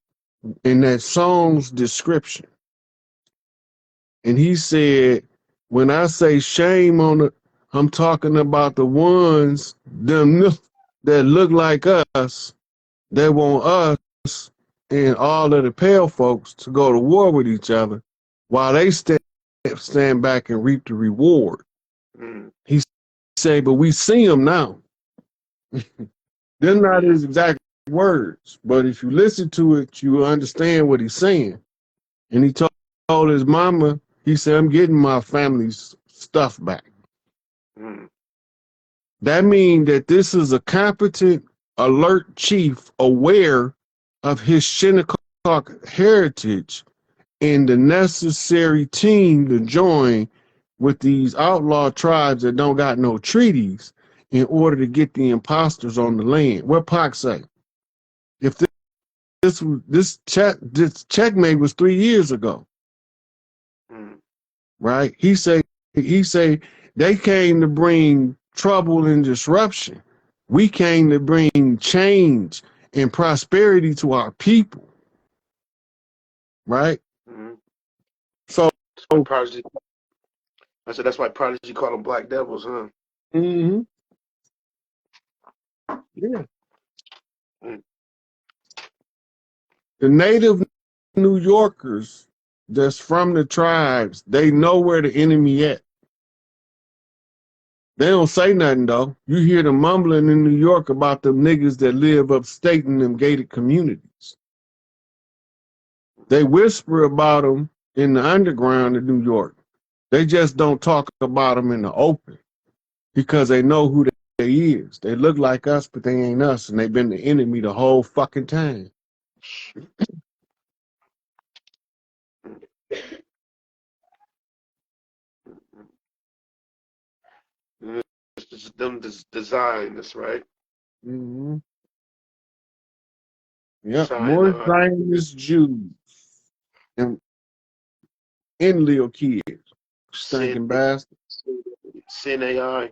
in that song's description. And he said, when I say shame on it, I'm talking about the ones them that look like us, that want us and all of the pale folks to go to war with each other while they stand back and reap the reward. He said, but we see them now. They're not his exact words, but if you listen to it, you understand what he's saying. And he told his mama, he said, I'm getting my family's stuff back. That means that this is a competent, alert chief aware of his Shinnecock heritage and the necessary team to join with these outlaw tribes that don't got no treaties in order to get the imposters on the land. What Pac say? If this checkmate was 3 years ago, right? He say they came to bring trouble and disruption. We came to bring change and prosperity to our people, right? So Prodigy, I said that's why Prodigy call them Black Devils, huh? Yeah. The native New Yorkers that's from the tribes, they know where the enemy at. They don't say nothing though. You hear them mumbling in New York about them niggas that live upstate in them gated communities. They whisper about them in the underground in New York. They just don't talk about them in the open because they know who they is. They look like us, but they ain't us, and they've been the enemy the whole fucking time. It's them design this, right? Yep, more Zionist Jews and little kids, stinking bastards. Sin AI.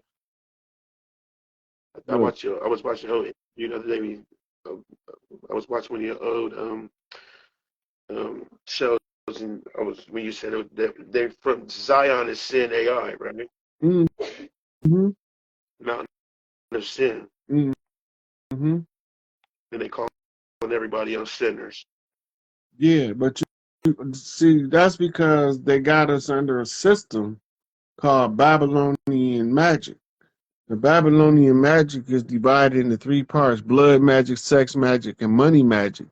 I was watching the other day. I was watching one of your old shows, and when you said they're from Zion is Sin AI, right? Mountain of Sin. And they call everybody else sinners. Yeah, but you see, that's because they got us under a system called Babylonian magic. The Babylonian magic is divided into 3 parts: blood magic, sex magic, and money magic.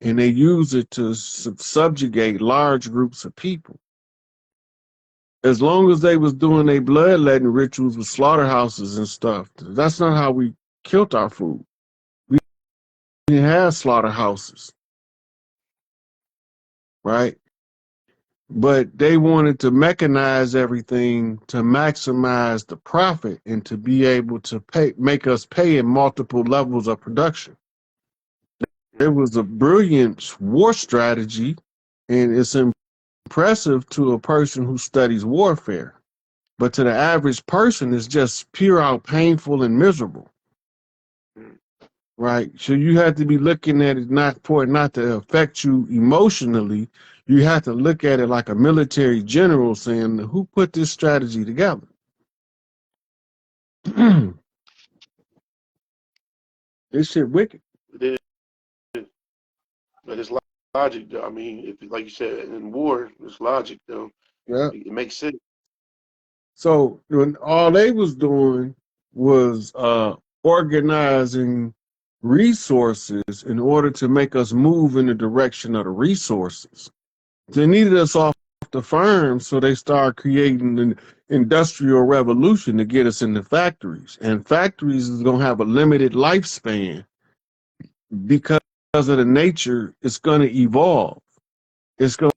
And they use it to subjugate large groups of people. As long as they was doing their bloodletting rituals with slaughterhouses and stuff, that's not how we killed our food. We didn't have slaughterhouses, right? But they wanted to mechanize everything to maximize the profit and to be able to make us pay in multiple levels of production. It was a brilliant war strategy, and it's impressive to a person who studies warfare. But to the average person, it's just pure out painful and miserable. Right? So you have to be looking at it not to affect you emotionally. You have to look at it like a military general saying, who put this strategy together? This shit wicked. It is, but it's logic, though. I mean, if like you said in war, it's logic, though. Yeah. It makes sense. So when all they was doing was organizing resources in order to make us move in the direction of the resources. They needed us off the farm, so they started creating an industrial revolution to get us in the factories. And factories is gonna have a limited lifespan because of the nature. It's gonna evolve. It's going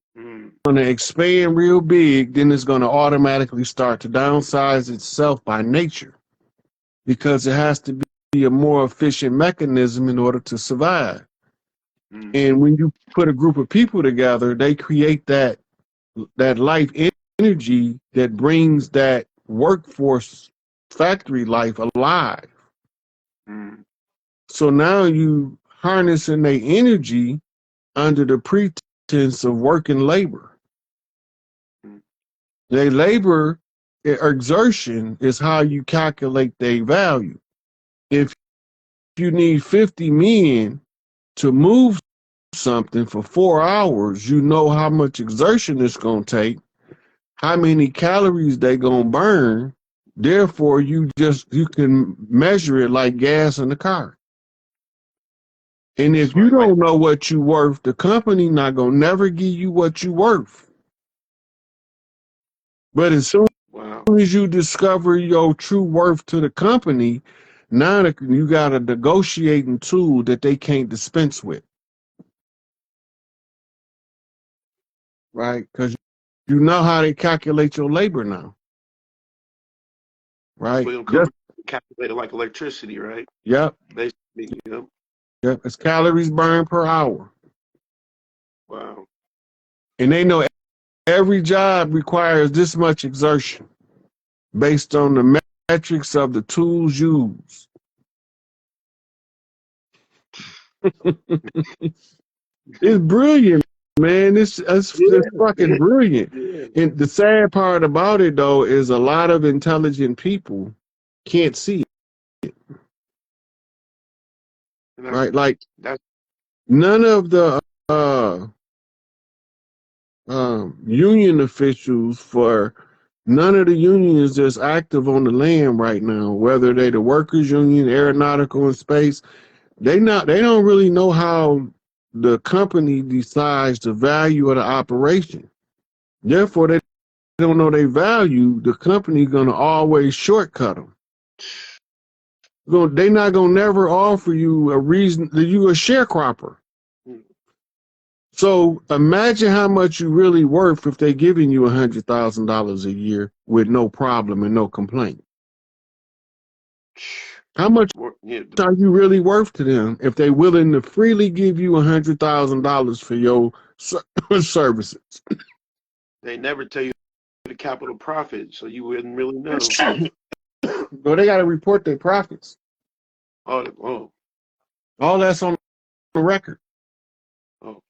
to expand real big, then it's going to automatically start to downsize itself by nature because it has to be a more efficient mechanism in order to survive. And when you put a group of people together, they create that life energy that brings that workforce factory life alive. So now you harnessing their energy under the pretense of working labor. Their labor exertion is how you calculate their value. If you need 50 men to move something for 4 hours, you know how much exertion it's going to take, how many calories they going to burn. Therefore, you can measure it like gas in the car. And if you don't know what you're worth, the company not going to never give you what you're worth. But as soon as you discover your true worth to the company, now you got a negotiating tool that they can't dispense with. Right? Because you know how they calculate your labor now. Right? Calculate it like electricity, right? Yep. Basically, yep. Yep. It's calories burned per hour. Wow. And they know every job requires this much exertion based on the metrics of the tools used. It's brilliant, man. It's fucking brilliant. And the sad part about it, though, is a lot of intelligent people can't see it. Right? Like, none of the union officials for none of the unions that's active on the land right now, whether they the workers union, aeronautical and space, they don't really know how the company decides the value of the operation. Therefore, they don't know their value. The company gonna always shortcut them. They're not gonna never offer you a reason that you a sharecropper. So imagine how much you really worth if they're giving you $100,000 a year with no problem and no complaint. How much are you really worth to them if they're willing to freely give you $100,000 for your services? They never tell you the capital profit, so you wouldn't really know. Well, they got to report their profits. Oh. All that's on the record. Oh.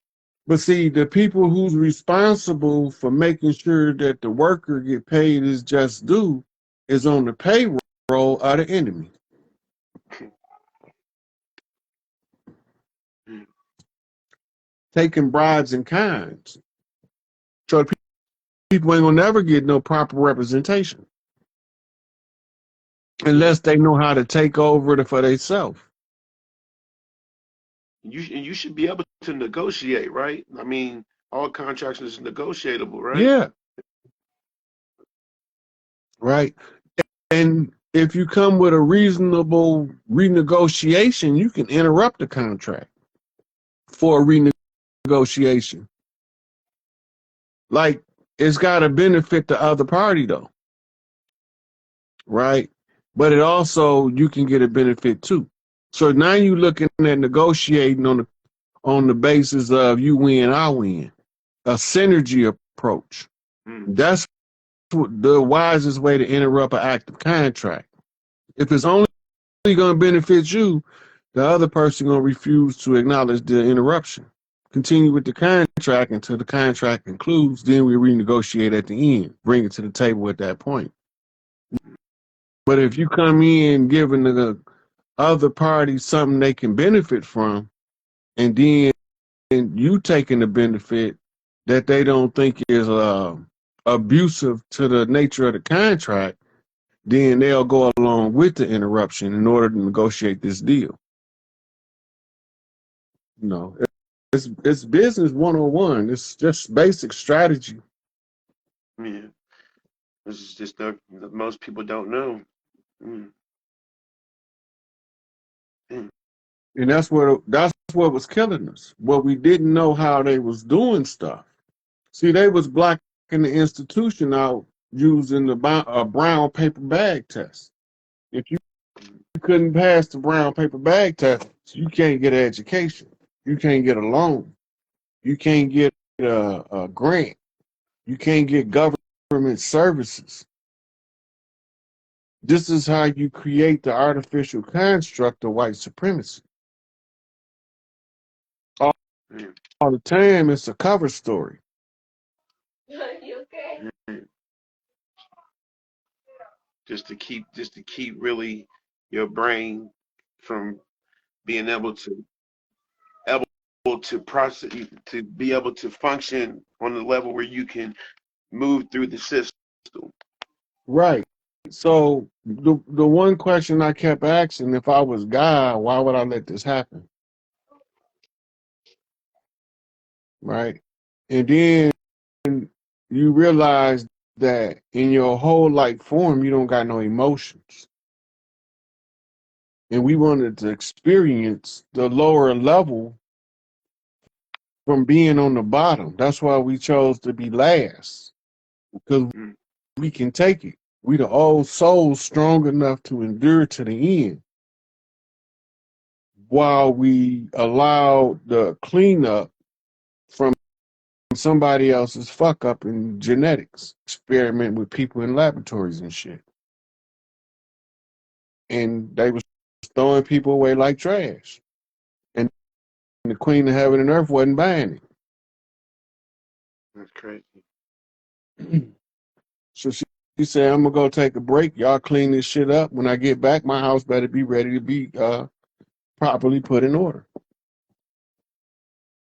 But see, the people who's responsible for making sure that the worker get paid his just due is on the payroll of the enemy. Taking bribes in kinds. So people ain't gonna never get no proper representation unless they know how to take over for themselves. You should be able to negotiate, right? I mean, all contracts is negotiable, right? Yeah. Right. And if you come with a reasonable renegotiation, you can interrupt the contract for a renegotiation. Like, it's got to benefit the other party, though. Right? But it also, you can get a benefit, too. So now you're looking at negotiating on the basis of you win, I win. A synergy approach. That's the wisest way to interrupt an active contract. If it's only going to benefit you, the other person going to refuse to acknowledge the interruption. Continue with the contract until the contract concludes. Then we renegotiate at the end. Bring it to the table at that point. But if you come in giving the other party something they can benefit from, and then you taking the benefit that they don't think is abusive to the nature of the contract, then they'll go along with the interruption in order to negotiate this deal. You know, it's business 101. It's just basic strategy. Yeah, this is just the most people don't know. And that's what was killing us. What we didn't know how they was doing stuff. See, they was blocking the institution out using the brown paper bag test. If you couldn't pass the brown paper bag test, you can't get an education. You can't get a loan. You can't get a grant. You can't get government services. This is how you create the artificial construct of white supremacy. All the time, it's a cover story. You okay? Just to keep really your brain from being able to process, to be able to function on the level where you can move through the system. Right. So the one question I kept asking, if I was God, why would I let this happen? Right. And then you realize that in your whole life form, you don't got no emotions. And we wanted to experience the lower level from being on the bottom. That's why we chose to be last, because we can take it. We the old souls strong enough to endure to the end, while we allow the cleanup from somebody else's fuck up in genetics, experiment with people in laboratories and shit. And they was throwing people away like trash. And the Queen of Heaven and Earth wasn't buying That's crazy. it. So she said, I'm gonna go take a break. Y'all clean this shit up. When I get back, my house better be ready to be properly put in order.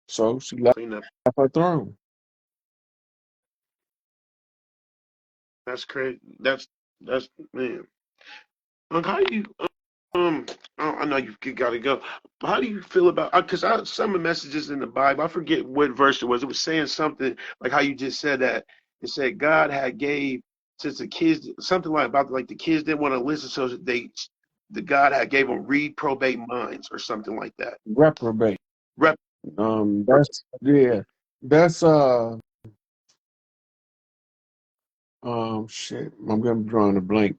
So she left her throne. That's crazy. That's man. How do you I know you gotta go. But how do you feel about, because some of the messages in the Bible, I forget what verse it was. It was saying something like how you just said that. It said God had gave, since the kids, something like about like the kids didn't want to listen, so the God had gave them reprobate minds or something like that. Reprobate. Rep. That's yeah. That's shit. I'm gonna be drawing a blank.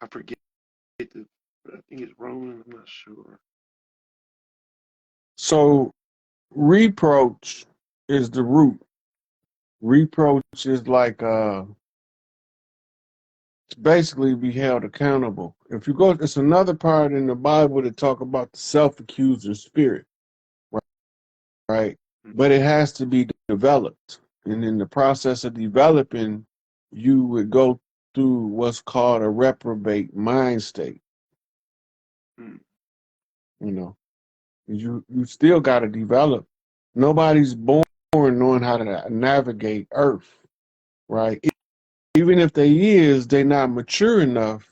I forget I think it's Roman. I'm not sure. So reproach is the root. Reproach is like basically be held accountable. If you go, it's another part in the Bible that talk about the self-accuser spirit, right? But it has to be developed, and in the process of developing, you would go through what's called a reprobate mind state. You know, you still got to develop. Nobody's born knowing how to navigate Earth, right? Even if they is, they're not mature enough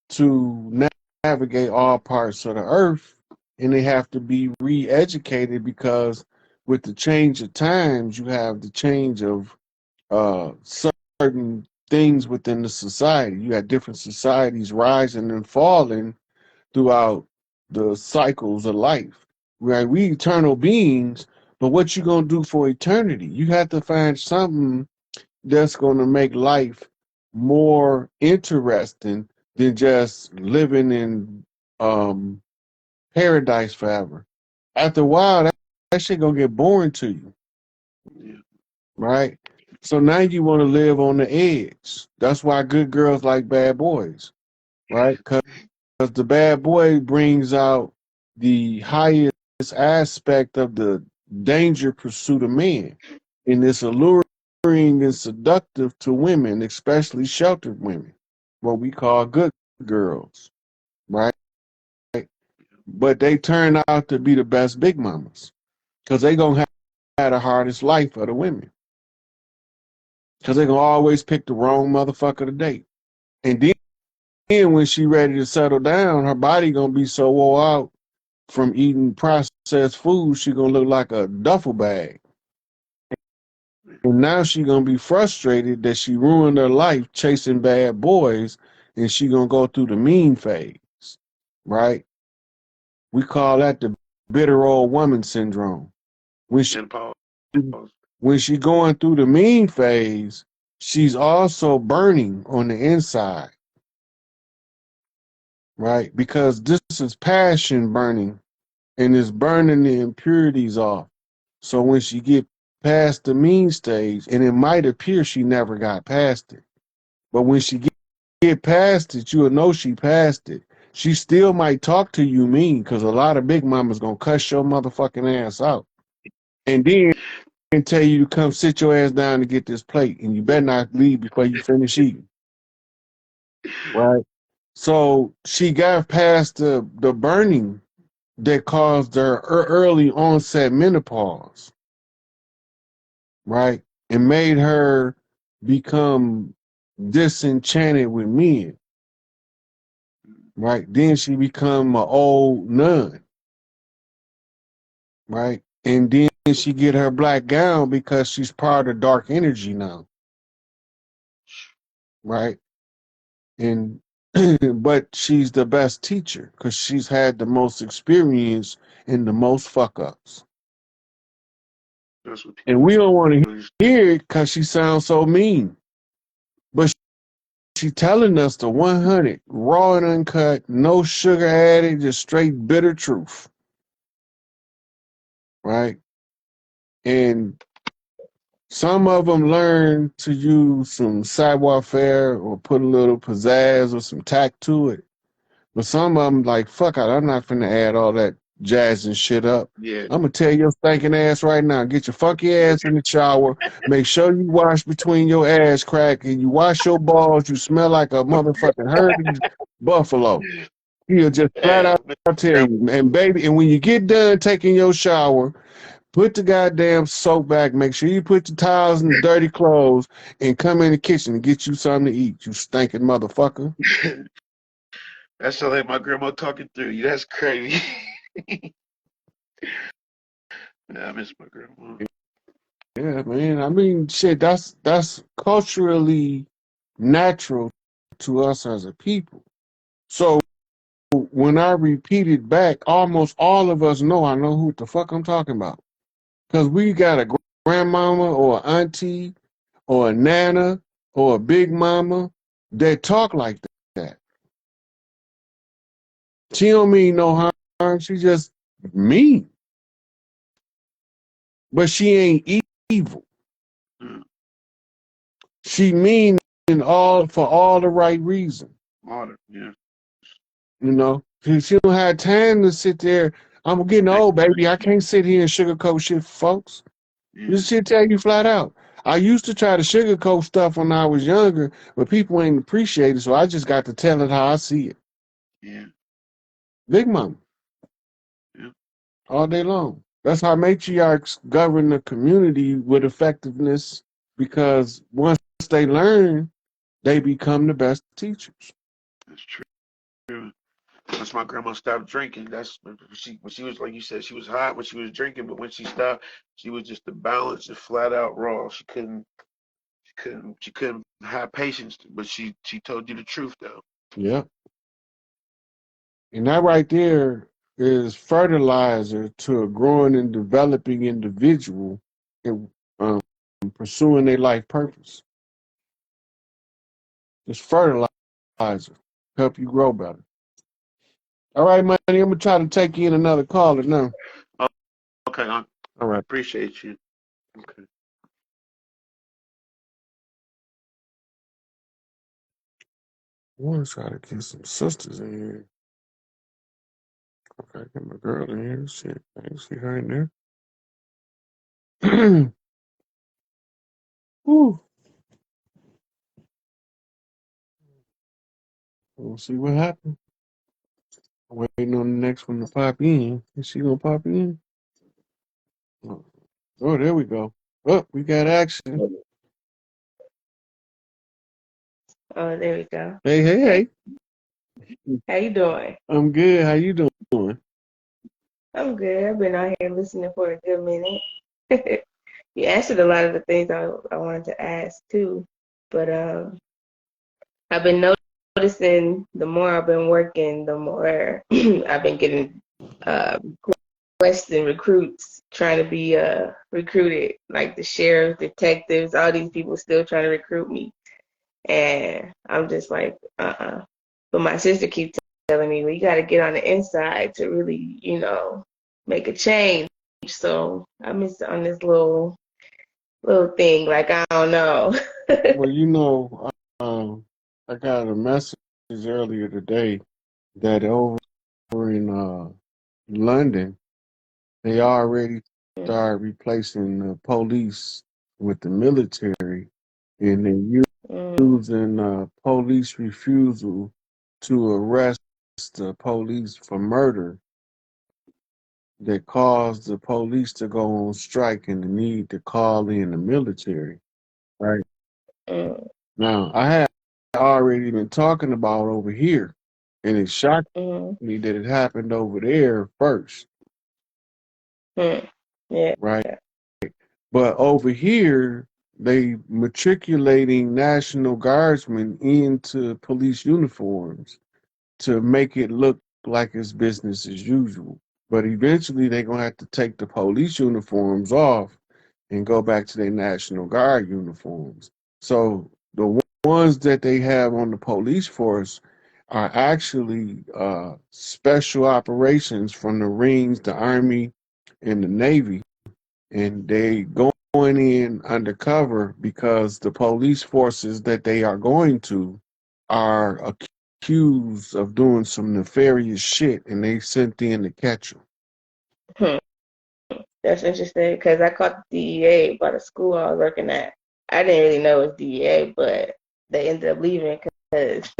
to navigate all parts of the earth, and they have to be re-educated, because with the change of times, you have the change of certain things within the society. You have different societies rising and falling throughout the cycles of life. Right? We eternal beings, but what you gonna do for eternity? You have to find something that's gonna make life more interesting than just living in paradise forever. After a while, that shit gonna get boring to you, right? So now you want to live on the edge. That's why good girls like bad boys, right? Because the bad boy brings out the highest aspect of the danger pursuit of man, and it's alluring and seductive to women, especially sheltered women. what we call good girls, right? But they turn out to be the best big mamas because they gonna have the hardest life of the women because they gonna always pick the wrong motherfucker to date. And then when she ready to settle down, her body gonna be so wore out from eating processed food, she gonna look like a duffel bag. And now she gonna be frustrated that she ruined her life chasing bad boys, and she gonna go through the mean phase, right? We call that the bitter old woman syndrome. When she when she going through the mean phase, she's also burning on the inside, right? Because this is passion burning, and it's burning the impurities off. So when she get past the mean stage, and it might appear she never got past it, but when she get past it, you'll know she passed it. She still might talk to you mean, because a lot of big mamas gonna cuss your motherfucking ass out, and then tell you to come sit your ass down to get this plate, and you better not leave before you finish eating, right? So she got past the burning that caused her early onset menopause, right? And made her become disenchanted with men, right? Then she become an old nun, right? And then she get her black gown because she's part of dark energy now, right? And but she's the best teacher because she's had the most experience and the most fuck ups. And we don't want to hear it because she sounds so mean. But she telling us the 100 raw and uncut, no sugar added, just straight bitter truth, right? And some of them learn to use some savoir-faire or put a little pizzazz or some tact to it. But some of them like, fuck it, I'm not finna add all that jazz and shit up. Yeah. I'm gonna tell your stinking ass right now, get your funky ass in the shower, make sure you wash between your ass crack, and you wash your balls, you smell like a motherfucking herded buffalo. He'll just flat out tell you, and baby, and when you get done taking your shower, put the goddamn soap back, make sure you put your towels in the dirty clothes, and come in the kitchen and get you something to eat, you stinking motherfucker. That sounds like my grandma talking through you. That's crazy. Yeah, I miss my grandma. Yeah, man. I mean, shit, that's culturally natural to us as a people. So when I repeat it back, almost all of us know I know who the fuck I'm talking about. Because we got a grandmama or an auntie or a nana or a big mama that talk like that. She don't mean no harm. She just mean. But she ain't evil. Mm. She mean for all the right reasons. Modern, yeah. You know, she don't have time to sit there. I'm getting old, baby. I can't sit here and sugarcoat shit for folks. Yeah. This shit tell you flat out. I used to try to sugarcoat stuff when I was younger, but people ain't appreciate it, so I just got to tell it how I see it. Yeah. Big mama. Yeah. All day long. That's how matriarchs govern the community with effectiveness, because once they learn, they become the best teachers. That's true. Once my grandma stopped drinking, that's when she was, like you said, she was hot when she was drinking, but when she stopped, she was just the balance and flat out raw. She couldn't have patience, but she told you the truth though. Yeah. And that right there is fertilizer to a growing and developing individual in pursuing their life purpose. It's fertilizer. Help you grow better. All right, man. I'm gonna try to take you in another caller now. Oh, okay, I All right. appreciate you. Okay. I want to try to get some sisters in here. Okay, get my girl in here. Shit, I ain't see her in there. Whew. We'll see what happens. Waiting on the next one to pop in. Is she gonna pop in? Oh, there we go. Oh, we got action. Oh, there we go. Hey. How you doing? I'm good. How you doing? I'm good. I've been out here listening for a good minute. You answered a lot of the things I wanted to ask too, but I've been noticing the more I've been working, the more I've been getting quests and recruits trying to be recruited, like the sheriff, detectives, all these people still trying to recruit me, and I'm just like, But my sister keeps telling me, well, you got to get on the inside to really, make a change. So I'm just on this little thing, like I don't know. Well, I got a message earlier today that over in London, they already started replacing the police with the military, and they're using police refusal to arrest the police for murder that caused the police to go on strike and the need to call in the military. Right. Now, I had already been talking about over here, and it shocked me that it happened over there first. Yeah. Right. But over here, they matriculating National Guardsmen into police uniforms to make it look like it's business as usual. But eventually, they're going to have to take the police uniforms off and go back to their National Guard uniforms. So the ones that they have on the police force are actually special operations from the Marines, the Army, and the Navy. And they going in undercover because the police forces that they are going to are accused of doing some nefarious shit, and they sent in to catch them. That's interesting because I caught the DEA by the school I was working at. I didn't really know it was DEA, but they ended up leaving because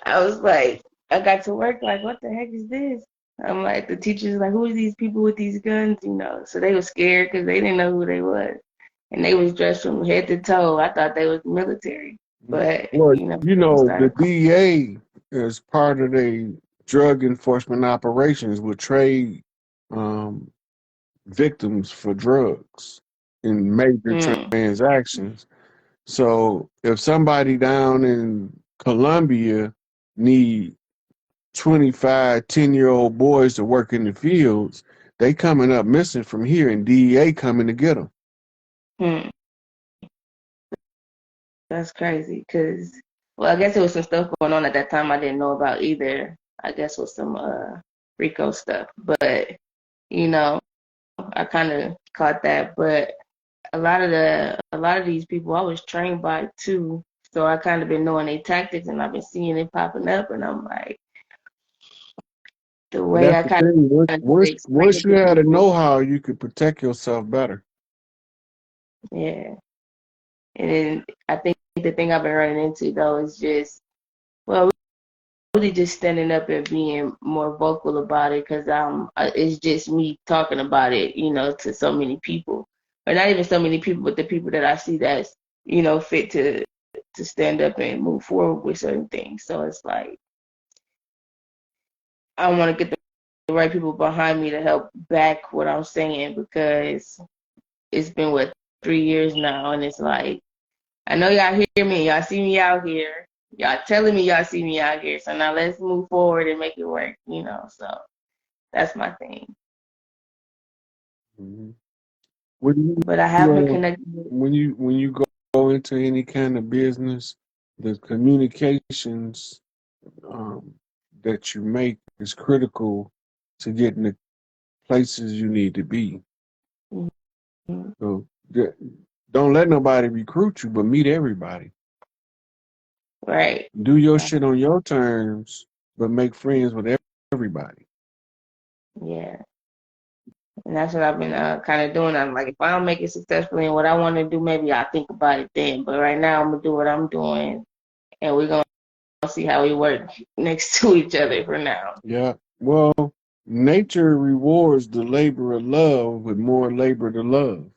I was like, I got to work like, what the heck is this? I'm like, the teachers like, who are these people with these guns? So they were scared because they didn't know who they was, and they was dressed from head to toe. I thought they was military, but well, the DEA is part of the drug enforcement operations with trade victims for drugs in major transactions. So if somebody down in Colombia need 25, 10-year-old boys to work in the fields, they coming up missing from here, and DEA coming to get them. That's crazy because, well, I guess there was some stuff going on at that time I didn't know about either. I guess with some Rico stuff, but I kind of caught that. But a lot of these people I was trained by too, so I kind of been knowing their tactics, and I've been seeing it popping up, and I'm like, the way I kind of once you had a know-how, you could protect yourself better. Yeah, and then I think the thing I've been running into though is just, well, really just standing up and being more vocal about it because it's just me talking about it, to so many people, or not even so many people, but the people that I see that's fit to stand up and move forward with certain things. So it's like I want to get the right people behind me to help back what I'm saying because it's been 3 years now, and it's like I know y'all hear me, y'all see me out here. Y'all telling me y'all see me out here. So now let's move forward and make it work, So that's my thing. Mm-hmm. But I haven't connected. When you go into any kind of business, the communications that you make is critical to getting the places you need to be. Mm-hmm. So don't let nobody recruit you, but meet everybody. Right. Do your shit on your terms, but make friends with everybody. Yeah. And that's what I've been kind of doing. I'm like, if I don't make it successfully in what I want to do, maybe I'll think about it then. But right now, I'm going to do what I'm doing, and we're going see how we work next to each other for now. Yeah. Well, nature rewards the labor of love with more labor to love.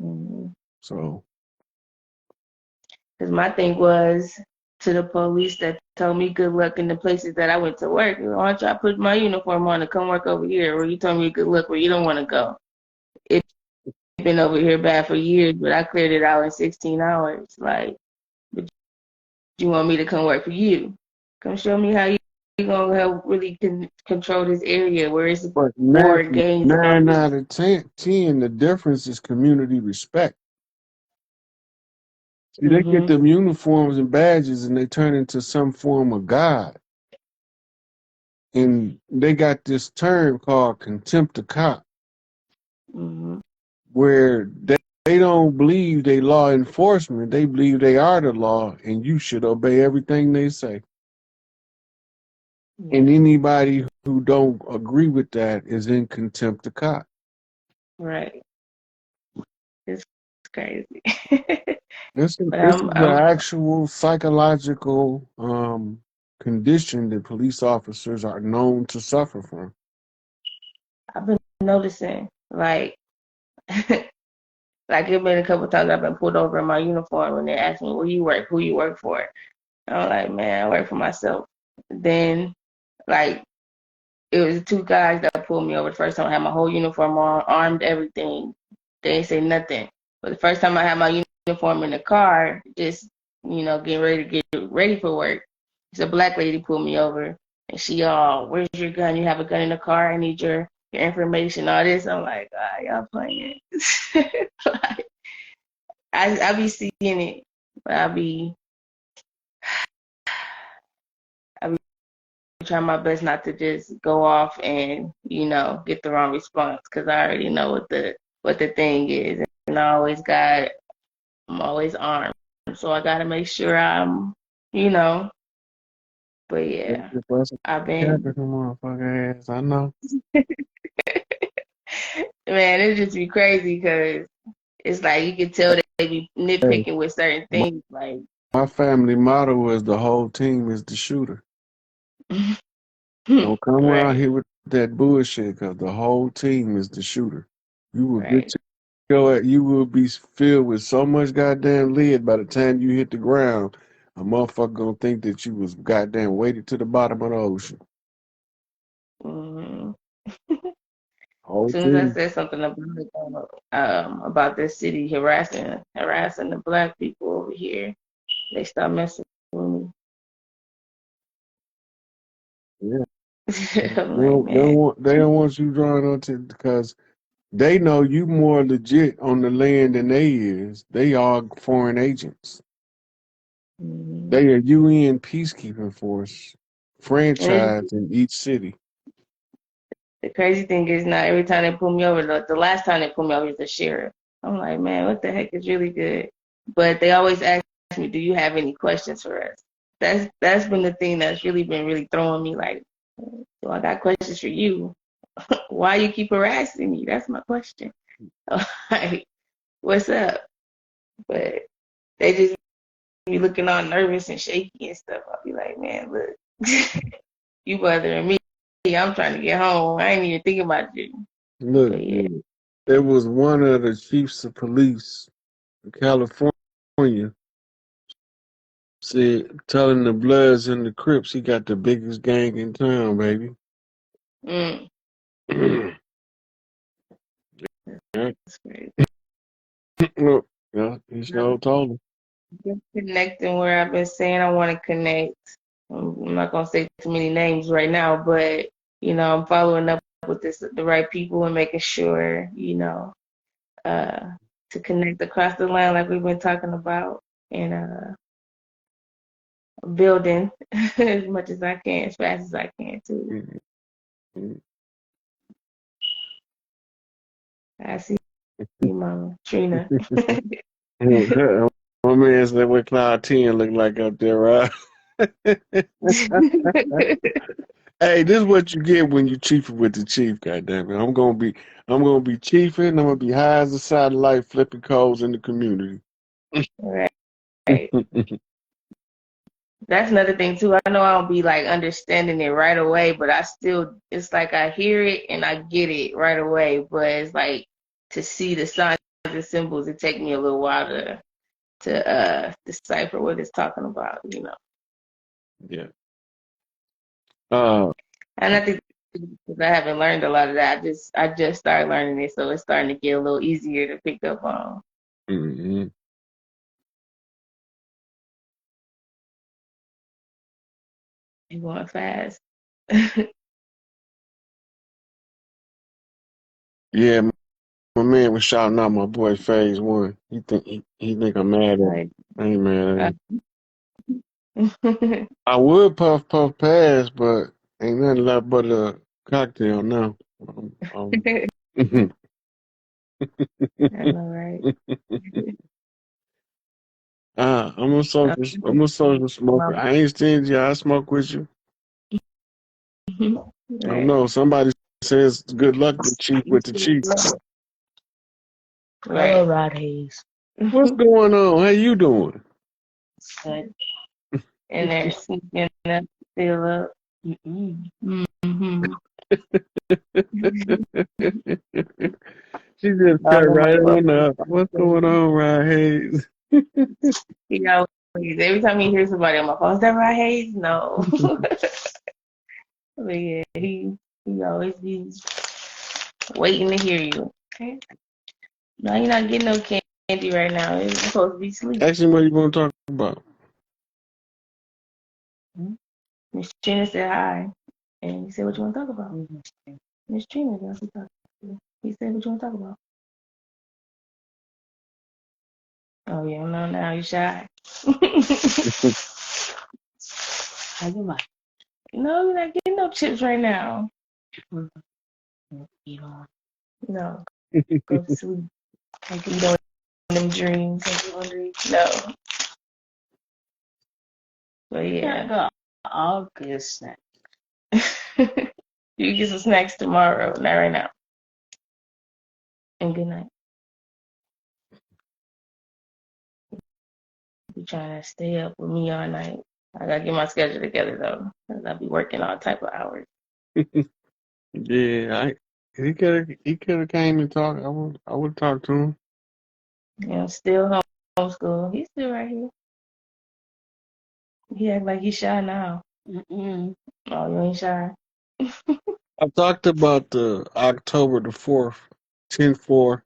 Mhm. So Because my thing was to the police that told me good luck in the places that I went to work. Why don't y'all put my uniform on and come work over here? Or you told me good luck where you don't want to go. It's been over here bad for years, but I cleared it out in 16 hours. Like, but you want me to come work for you? Come show me how you gonna help really control this area where it's but more gangs and all nine this. out of 10, the difference is community respect. See, they get Mhm. them uniforms and badges and they turn into some form of God. And they got this term called contempt of cop, Mhm. where they don't believe they law enforcement. They believe they are the law and you should obey everything they say. Yeah. And anybody who don't agree with that is in contempt of cop. Right. It's crazy. This is But this is the actual psychological condition that police officers are known to suffer from. I've been noticing like like it been a couple times I've been pulled over in my uniform and they ask me where you work, who you work for. And I'm like, man, I work for myself. Then like it was two guys that pulled me over the first time. I had my whole uniform on, armed, everything. They ain't say nothing. But the first time I had my uniform in the car, just getting ready to get ready for work, it's a black lady pulled me over, and she where's your gun? You have a gun in the car? I need your information, all this. I'm like, y'all playing. Like, I be seeing it, but I be trying my best not to just go off and get the wrong response because I already know what the thing is, and I'm always armed, so I gotta make sure you know. But yeah, I've been Motherfucker ass, I know. man, it just be crazy because it's like you can tell they be Hey, nitpicking with certain things, like my family motto is the whole team is the shooter. Don't come around right, here with that bullshit because the whole team is the shooter. You will get right. you will be filled with so much goddamn lead by the time you hit the ground. A motherfucker gonna think that you was goddamn weighted to the bottom of the ocean. Hmm. As Whole soon as I team. said something about this city harassing the black people over here, they start messing with Yeah. me. I'm They like, don't, they don't man. want they don't want you drawing on to because they know you more legit on the land than they is. They are foreign agents. Hmm. They are UN peacekeeping force, And franchise in each city. the crazy thing is now every time they pull me over, the last time they pulled me over was the sheriff. I'm like, man, what the heck is really good? But they always ask me, do you have any questions for us? That's been the thing that's really been really throwing me like, so I got questions for you. Why you keep harassing me? That's my question. Like, what's up? But they just be looking all nervous and shaky and stuff. I'll be like, man, look, you bothering me. I'm trying to get home. I ain't even thinking about you. Look, But yeah. there was one of the chiefs of police in California said, telling the Bloods and the Crips he got the biggest gang in town, baby. Mm, Yeah. that's crazy. Look, yeah, he sure told him. Just connecting where I've been saying I want to connect. I'm not gonna say too many names right now, but I'm following up with the right people and making sure uh, to connect across the line like we've been talking about and building as much as I can, as fast as I can too. Mhm. I see you, Mama Trina. My man said what Cloud 10 look like up there, right? Hey, this is what you get when you chiefing with the chief, goddamn it. I'm gonna be chiefing, I'm gonna be high as a satellite flipping codes in the community. Right. That's another thing too. I know I don't be like understanding it right away, but it's like I hear it and I get it right away. But it's like to see the signs and symbols, it take me a little while to decipher what it's talking about, you know. Yeah. And I think because I haven't learned a lot of that, I just started learning it, so it's starting to get a little easier to pick up on. Mm-hmm. You're going fast. Yeah, my man was shouting out my boy Phase One. He think I'm mad at him. Like, I ain't mad at him. I would puff pass, but ain't nothing left but a cocktail now. I know, right? I'm a social smoker. I ain't stingy. I smoke with you. I don't Right. know. Somebody says good luck with Chief with the Chief. Right. Hello, Rod Hayes. What's going on? How you doing? Good. And they're sneaking up, still up. Mm-hmm. She just cut right on up. What's going on, Rod Hayes? You know, every time you hear somebody on my phone, is that Rod Hayes? No. But yeah, he always be waiting to hear you. Okay. No, you're not getting no candy right now. You're supposed to be asleep. Actually, what you want to talk about? Miss Trina said hi. And he said, what you want to talk about? Miss Trina, that's what he talked to. He said, what you want to talk about? Oh, yeah, no, now you shy. How you like? No, you're not getting no chips right now. No, go to sleep. Like you don't them dreams and you hungry. No. But yeah. I got all good snacks. You get some snacks tomorrow, not right now. And good night. Be trying to stay up with me all night. I gotta get my schedule together though, cause I'll be working all type of hours. Yeah, he could have came and talked. I would talk to him. You know, still homeschool. He's still right here. He act like he's shy now. Mm-mm. Oh, you ain't shy. I talked about the October the 4th, 10-4,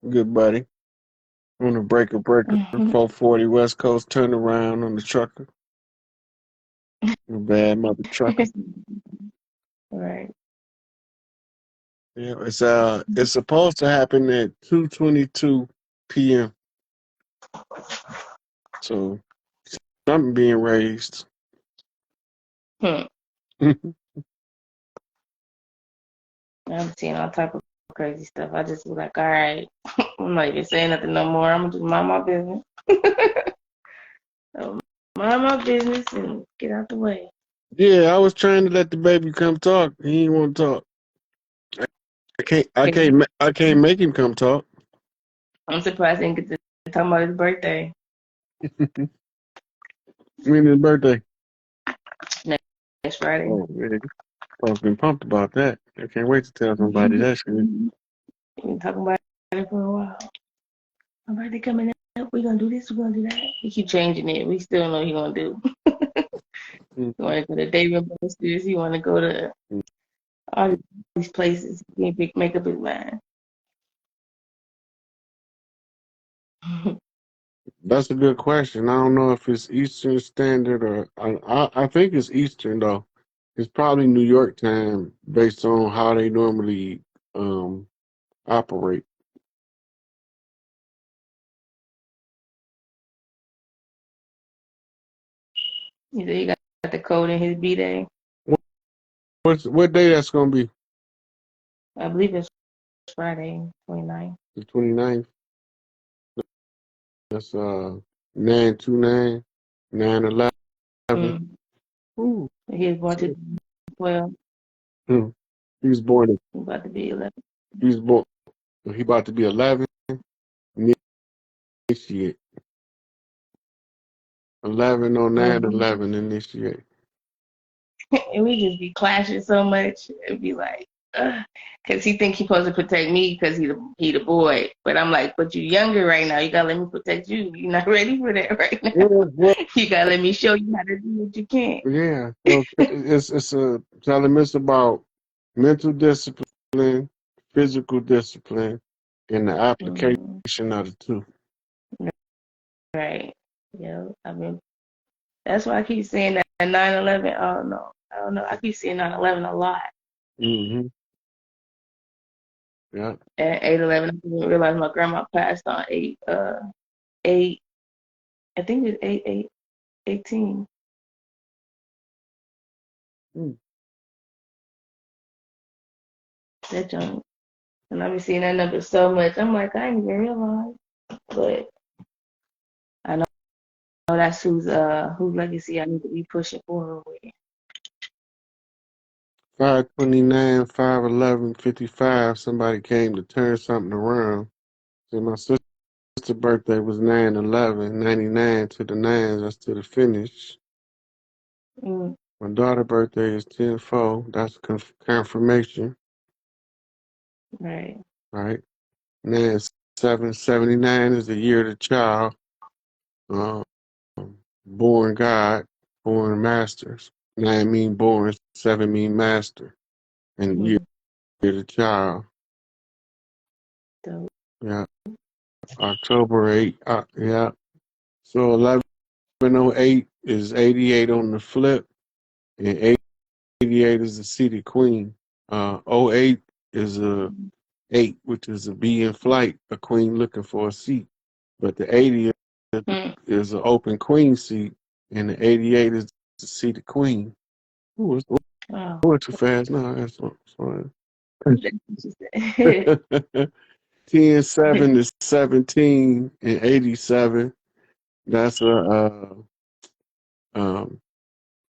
good buddy, on the breaker, 440 West Coast turnaround on the trucker. A bad mother trucker. Right. Yeah, it's supposed to happen at 2:22 p.m. So something being raised. I'm seeing all type of crazy stuff. I just was like, all right, I'm not even saying nothing no more. I'm gonna just mind my business. So mind my business and get out the way. Yeah, I was trying to let the baby come talk. He didn't want to talk. I can't make him come talk. I'm surprised I didn't get to talk about his birthday. When his birthday? Next Friday. Oh, yeah. I've been pumped about that. I can't wait to tell somebody that shit. We've been talking about it for a while. My birthday coming up. We're gonna do this. We're gonna do that. He keep changing it. We still know what he gonna do. He wanna go to David Buster's. He wanna go to all these places. He can't make up his mind. That's a good question. I don't know if it's Eastern Standard or I think it's Eastern though. It's probably New York time based on how they normally operate. He said he got the code in his B-Day. What day that's gonna be? I believe it's Friday, 29th. The 29th. That's 9/29, 9/11. Ooh. He was born to 12. He was born. He's about to be 11. He was born. He about to be 11. Initiate. 11 on 9, Mhm. 11 initiate. And we just be clashing so much. It'd be like, because he think he supposed to protect me because he the boy. But I'm like, but you younger right now. You gotta let me protect you. You're not ready for that right Yeah, now. well, You gotta let me show you how to do what you can. yeah. So it's a telling us about mental discipline, physical discipline, and the application Mhm. of the two. Right. Yeah. I mean, that's why I keep saying that 9/11. Oh no, I don't know. I keep seeing 9/11 a lot. Mm-hmm. Yeah. And 8/11, I didn't realize my grandma passed on 8. I think it's 8/18. Mm. That junk. And I be seeing that number so much. I'm like, I didn't even realize. But I know that's whose legacy I need to be pushing forward with. 529, 511, 55. Somebody came to turn something around. So my sister's birthday was 9/11, 99 to the nines. That's to the finish. Mm, My daughter's birthday is 10/4. That's confirmation, right. right? And then 779 is the year of the child. Um, born God, born masters. 9 mean born, 7 mean master. And year Mm, of the child. dope. Yeah. October 8. Yeah. So 1108 is 88 on the flip, and 88 is the seated queen. '08 is a 8, which is a bee in flight, a queen looking for a seat. But the 80 Mm. is an open queen seat, and the 88 is the seated queen. Ooh, it's Oh, going too fast. No, that's fine. that's what she said. 10-7 is 17 and 87. That's a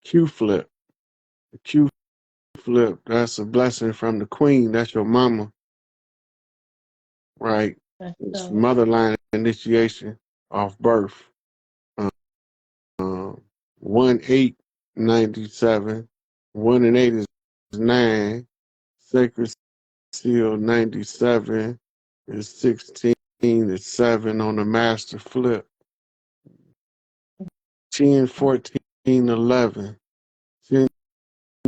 Q flip. A Q flip. That's a blessing from the queen. That's your mama, right? That's It's dope. motherline initiation off birth. Um, 1-8-97. 1 and 8 is 9. Sacred seal 97 is 16. Is 7 on the master flip. 10, 14, 11. 10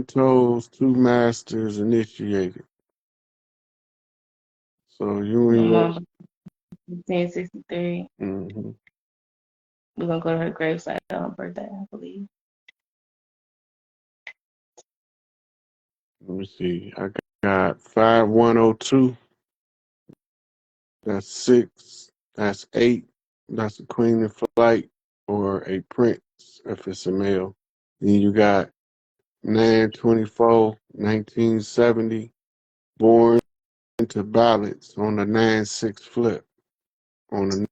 toes, 2 masters initiated. So you My and your. mom, 1063. Mm-hmm. We're gonna go to her gravesite on her birthday, I believe. Let me see. I got 5102. That's 6. That's 8. That's a queen in flight or a prince if it's a male. Then you got 924, 1970. Born into balance on the 9-6 flip. On the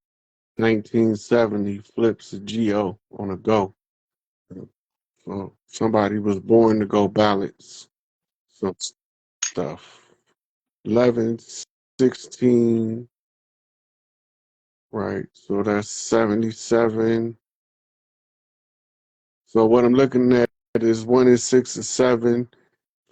1970 flips a GO on a go. So somebody was born to go balance some stuff. 11, 16, right? So that's 77. So what I'm looking at is 1 and 6 is 7.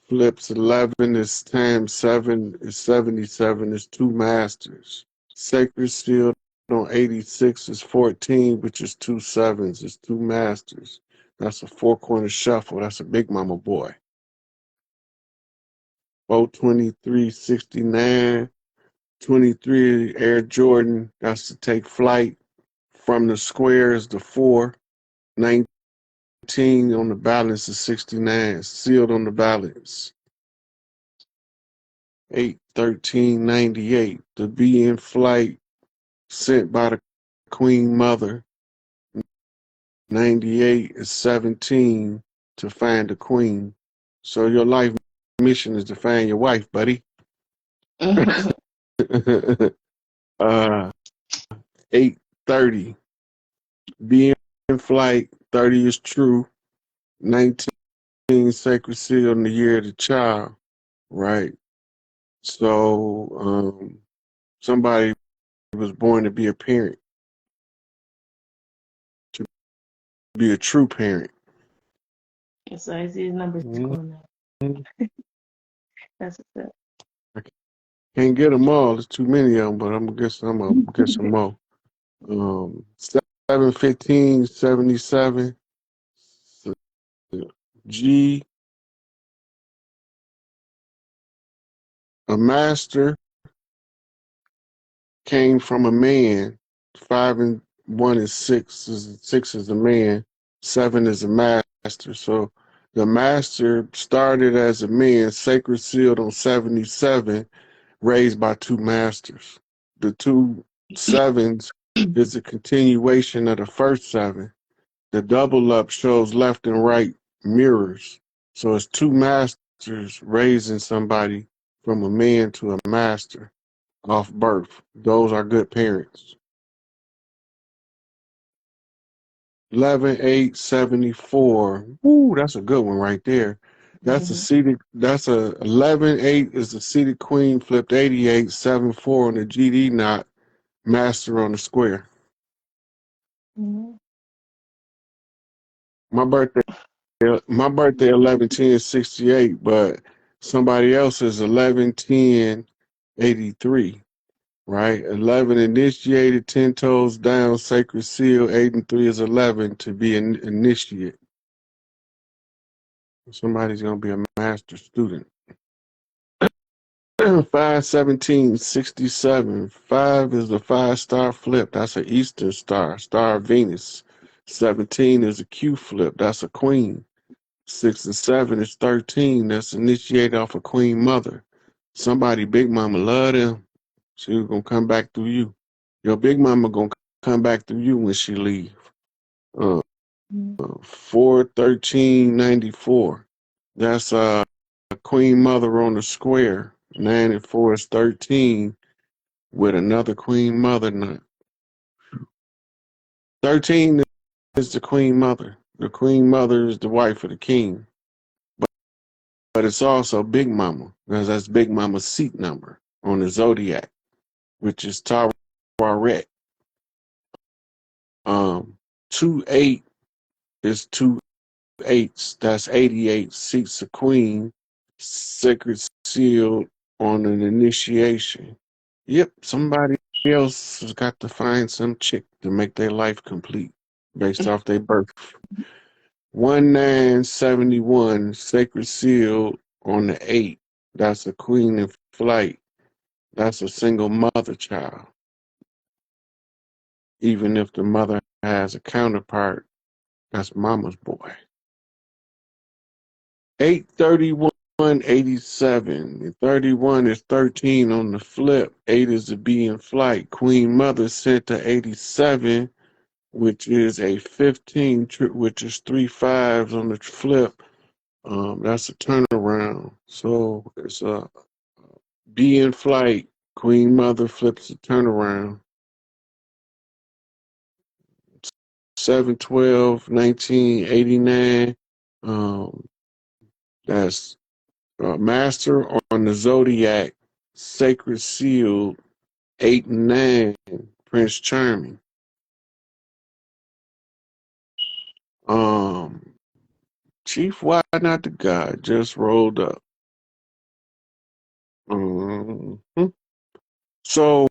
Flips 11 is times 7 is 77 is 2 masters. Sacred Seal on 86 is 14, which is 2 sevens, is 2 masters. That's a 4-corner shuffle. That's a big mama boy. 023, 69. 23 Air Jordan. That's to take flight. From the square is the 4. 19 on the balance is 69. Sealed on the balance. 8, 13, 98. To be in flight, sent by the Queen Mother. 98 is 17 to find the queen. So your life mission is to find your wife, buddy. 8:30. Be in flight. 30 is true. 19 sacred seal in the year of the child. Right. So somebody was born to be a parent. To be a true parent. So I see his numbers going up. That's what's up. I can't get them all. There's too many of them, but I'm gonna get some more. 71577 G, a master came from a man. 5 and 1 is 6. 6 is a man. 7 is a master. So the master started as a man, sacred sealed on 77, raised by 2 masters. The 2 sevens is a continuation of the first 7. The double up shows left and right mirrors. So it's 2 masters raising somebody from a man to a master off birth. Those are good parents. 11,874. Woo, that's a good one right there. That's a seated. That's a 11,8 is the seated queen flipped 88. 7-4 on the GD knot. Master on the square. My birthday. My birthday 11/10/68, but somebody else is 11/10/83. Right? 11 initiated, 10 toes down, sacred seal. 8 and 3 is 11 to be an initiate. Somebody's going to be a master student. 5/17/67. 5 is the 5-star flip. That's an Eastern star, star of Venus. 17 is a Q flip. That's a queen. 6 and 7 is 13. That's initiated off a queen mother. Somebody, big mama, love them. She was going to come back through you. Your big mama going to come back through you when she leave. 4/13/94. That's a queen mother on the square. 9 and 4 is 13 with another queen mother knot. 13 is the queen mother. The queen mother is the wife of the king. But it's also big mama, because that's big mama's seat number on the zodiac, which is Tawaret. 2/8 is 2 8s. That's 88 seats a queen, sacred seal on an initiation. Yep, somebody else has got to find some chick to make their life complete based off their birth. 1971 sacred seal on the 8. That's a queen in flight. That's a single mother child. Even if the mother has a counterpart, that's mama's boy. 8/31/87. 31 is 13 on the flip. 8 is a bee in flight. Queen mother sent to 87, which is a 15, which is 3 5s on the flip. That's a turnaround. So it's a bee in flight. Queen mother flips a turnaround. 7/12/1989. That's master on the zodiac, sacred seal. 8 and 9, Prince Charming. Chief, why not the God just rolled up. So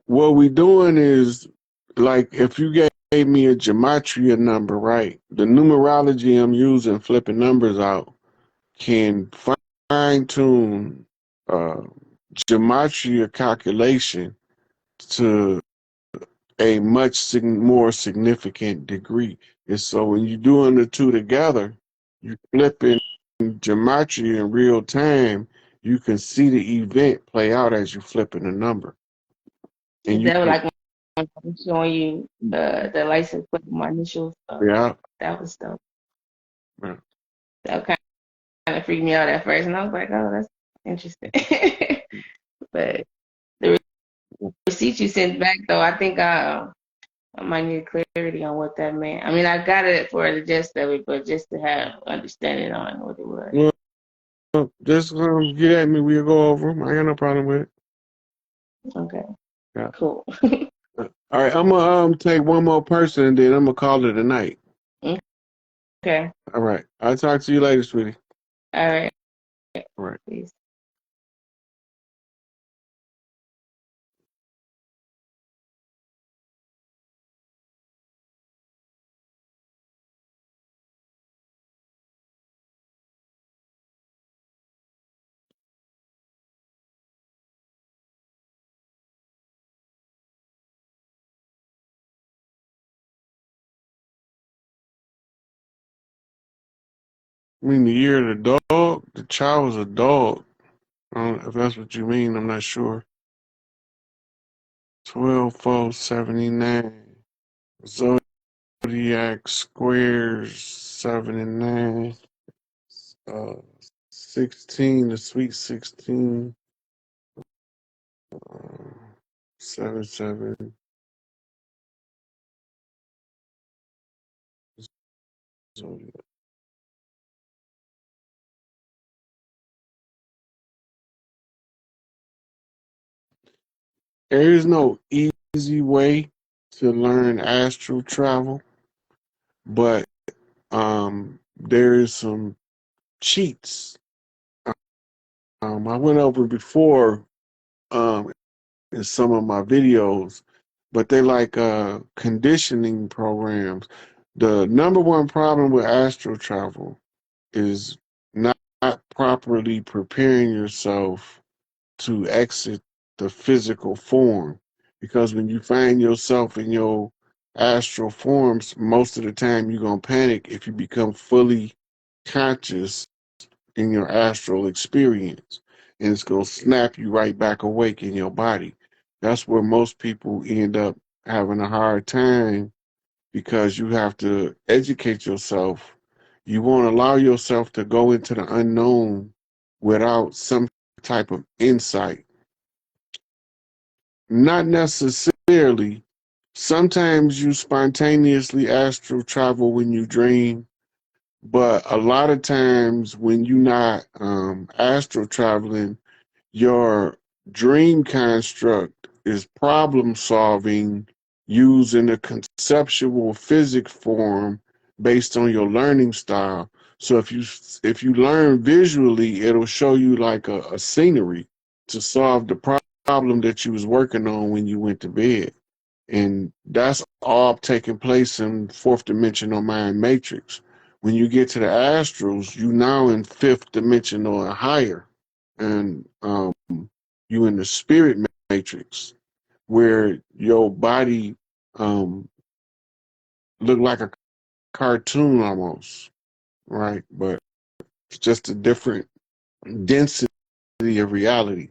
what we doing is, like, if you gave me a gematria number, right? The numerology I'm using, flipping numbers out, can fine tune gematria calculation to a much more significant degree. And so when you're doing the two together, you flipping gematria in real time, you can see the event play out as you're flipping the number. And Is you that can, like when I'm showing you the license plate with my initials? yeah. That was dope. Yeah. That kind of freaked me out at first, and I was like, oh, that's interesting. But the receipt you sent back, though, I think I might need clarity on what that meant. I mean, I got it for the gist of it, but just to have understanding on what it was. Well, just get at me. We'll go over them. I got no problem with it. Okay. Yeah. Cool. All right, I'm gonna take one more person and then I'm gonna call it a night. Okay. All right. I'll talk to you later, sweetie. All right. All right. Peace. I mean, the year of the dog, the child was a dog. I don't know if that's what you mean. I'm not sure. 12/4/79. Zodiac squares 79. 16, the sweet 16. 7/7. Zodiac. There is no easy way to learn astral travel, but there is some cheats. I went over before in some of my videos, but they like conditioning programs. The number one problem with astral travel is not properly preparing yourself to exit the physical form. Because when you find yourself in your astral forms, most of the time you're going to panic if you become fully conscious in your astral experience. And it's going to snap you right back awake in your body. That's where most people end up having a hard time because you have to educate yourself. You won't allow yourself to go into the unknown without some type of insight. Not necessarily. Sometimes you spontaneously astral travel when you dream, but a lot of times when you're not astral traveling, your dream construct is problem solving using a conceptual physic form based on your learning style. So if you learn visually, it'll show you like a scenery to solve the problem that you was working on when you went to bed. And that's all taking place in fourth dimensional mind matrix. When you get to the astrals, you now in fifth dimensional or higher. And you in the spirit matrix where your body look like a cartoon almost, right? But it's just a different density of reality.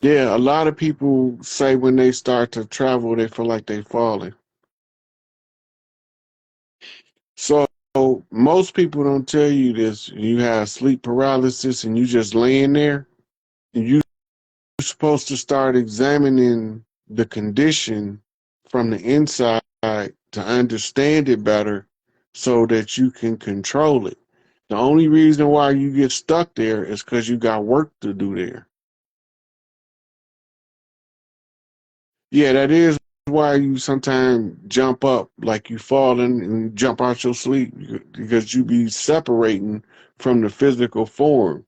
Yeah, a lot of people say when they start to travel, they feel like they're falling. So most people don't tell you this. You have sleep paralysis and you just laying there. And you're supposed to start examining the condition from the inside to understand it better so that you can control it. The only reason why you get stuck there is because you got work to do there. Yeah, that is why you sometimes jump up like you falling and jump out your sleep because you be separating from the physical form.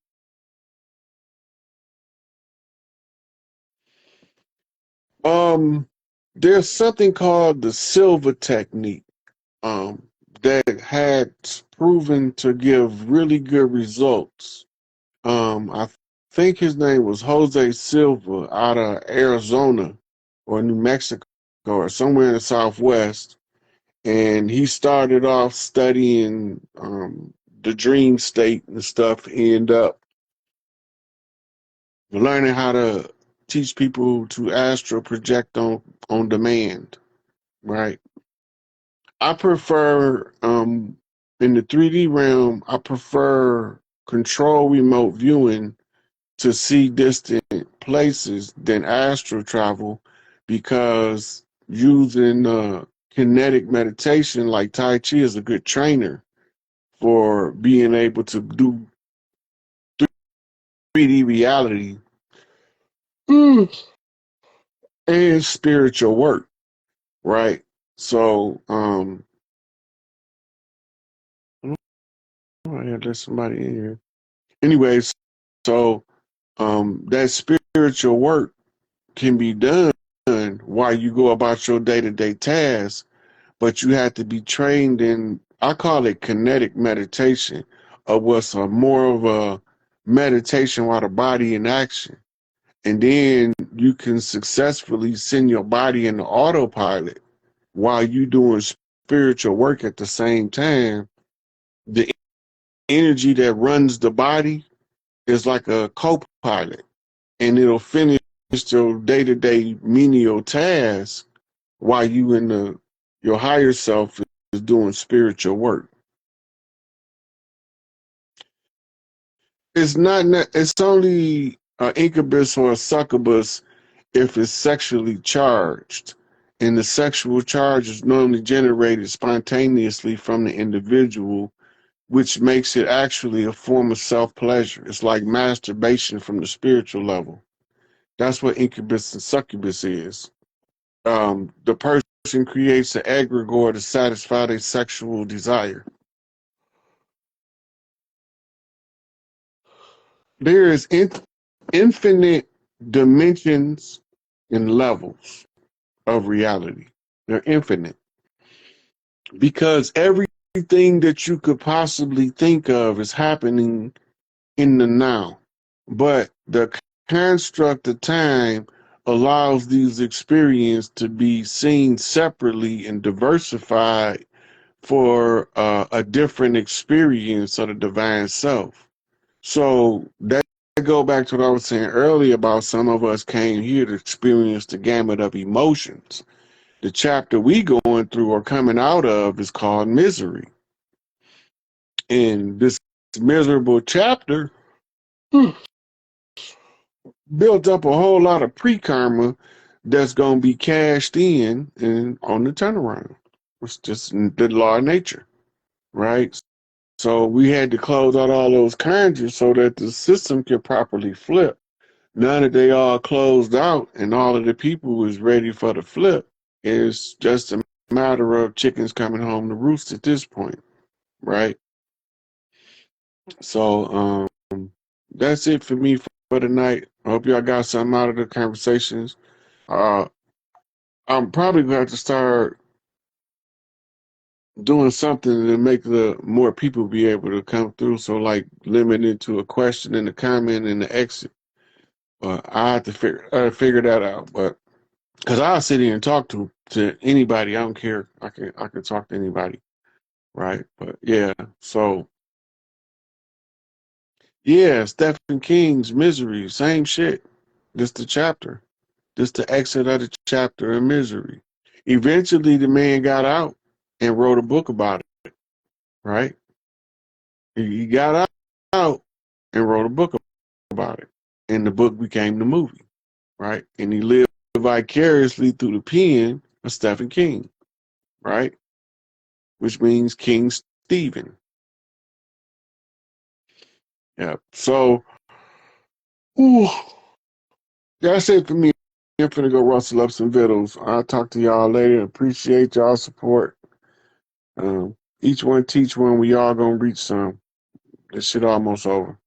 Um, there's something called the silver technique that had proven to give really good results. I think his name was Jose Silva out of Arizona or New Mexico or somewhere in the Southwest. And he started off studying the dream state and stuff, end up learning how to teach people to astral project on demand, right? I prefer in the 3D realm, I prefer control remote viewing to see distant places than astral travel because using kinetic meditation like Tai Chi is a good trainer for being able to do 3D reality and spiritual work, right? So I had let somebody in here. Anyways, so that spiritual work can be done while you go about your day-to-day tasks, but you have to be trained in, I call it kinetic meditation, or what's a more of a meditation while the body in action. And then you can successfully send your body into autopilot while you doing spiritual work at the same time. The energy that runs the body is like a co-pilot, and it'll finish your day-to-day menial tasks while you in your higher self is doing spiritual work. It's not. It's only an incubus or a succubus if it's sexually charged, and the sexual charge is normally generated spontaneously from the individual, which makes it actually a form of self-pleasure. It's like masturbation from the spiritual level. That's what incubus and succubus is. The person creates an egregore to satisfy their sexual desire. There is infinite dimensions and levels of reality. They're infinite because everything that you could possibly think of is happening in the now. But the construct of time allows these experiences to be seen separately and diversified for a different experience of the divine self. So that go back to what I was saying earlier about some of us came here to experience the gamut of emotions. The chapter we going through or coming out of is called misery. And this miserable chapter built up a whole lot of pre-karma that's going to be cashed in and on the turnaround. It's just the law of nature, right? So we had to close out all those conjures so that the system could properly flip. Now that they all closed out and all of the people was ready for the flip, it's just a matter of chickens coming home to roost at this point, right? So that's it for me for tonight. I hope y'all got something out of the conversations. I'm probably going to have to start doing something to make the more people be able to come through. So like limit it to a question and a comment and the exit. I have to figure that out. But because I'll sit here and talk to anybody. I don't care. I can talk to anybody. Right. But yeah. So yeah, Stephen King's Misery, same shit. Just the chapter. Just the exit of the chapter in Misery. Eventually the man got out and wrote a book about it. Right? He got out and wrote a book about it. And the book became the movie. Right? And he lived vicariously through the pen of Stephen King. Right? Which means King Stephen. Yeah. So, ooh, that's it for me. I'm finna go rustle up some vittles. I'll talk to y'all later. Appreciate y'all support. Each one teach one. We all gonna reach some. This shit almost over.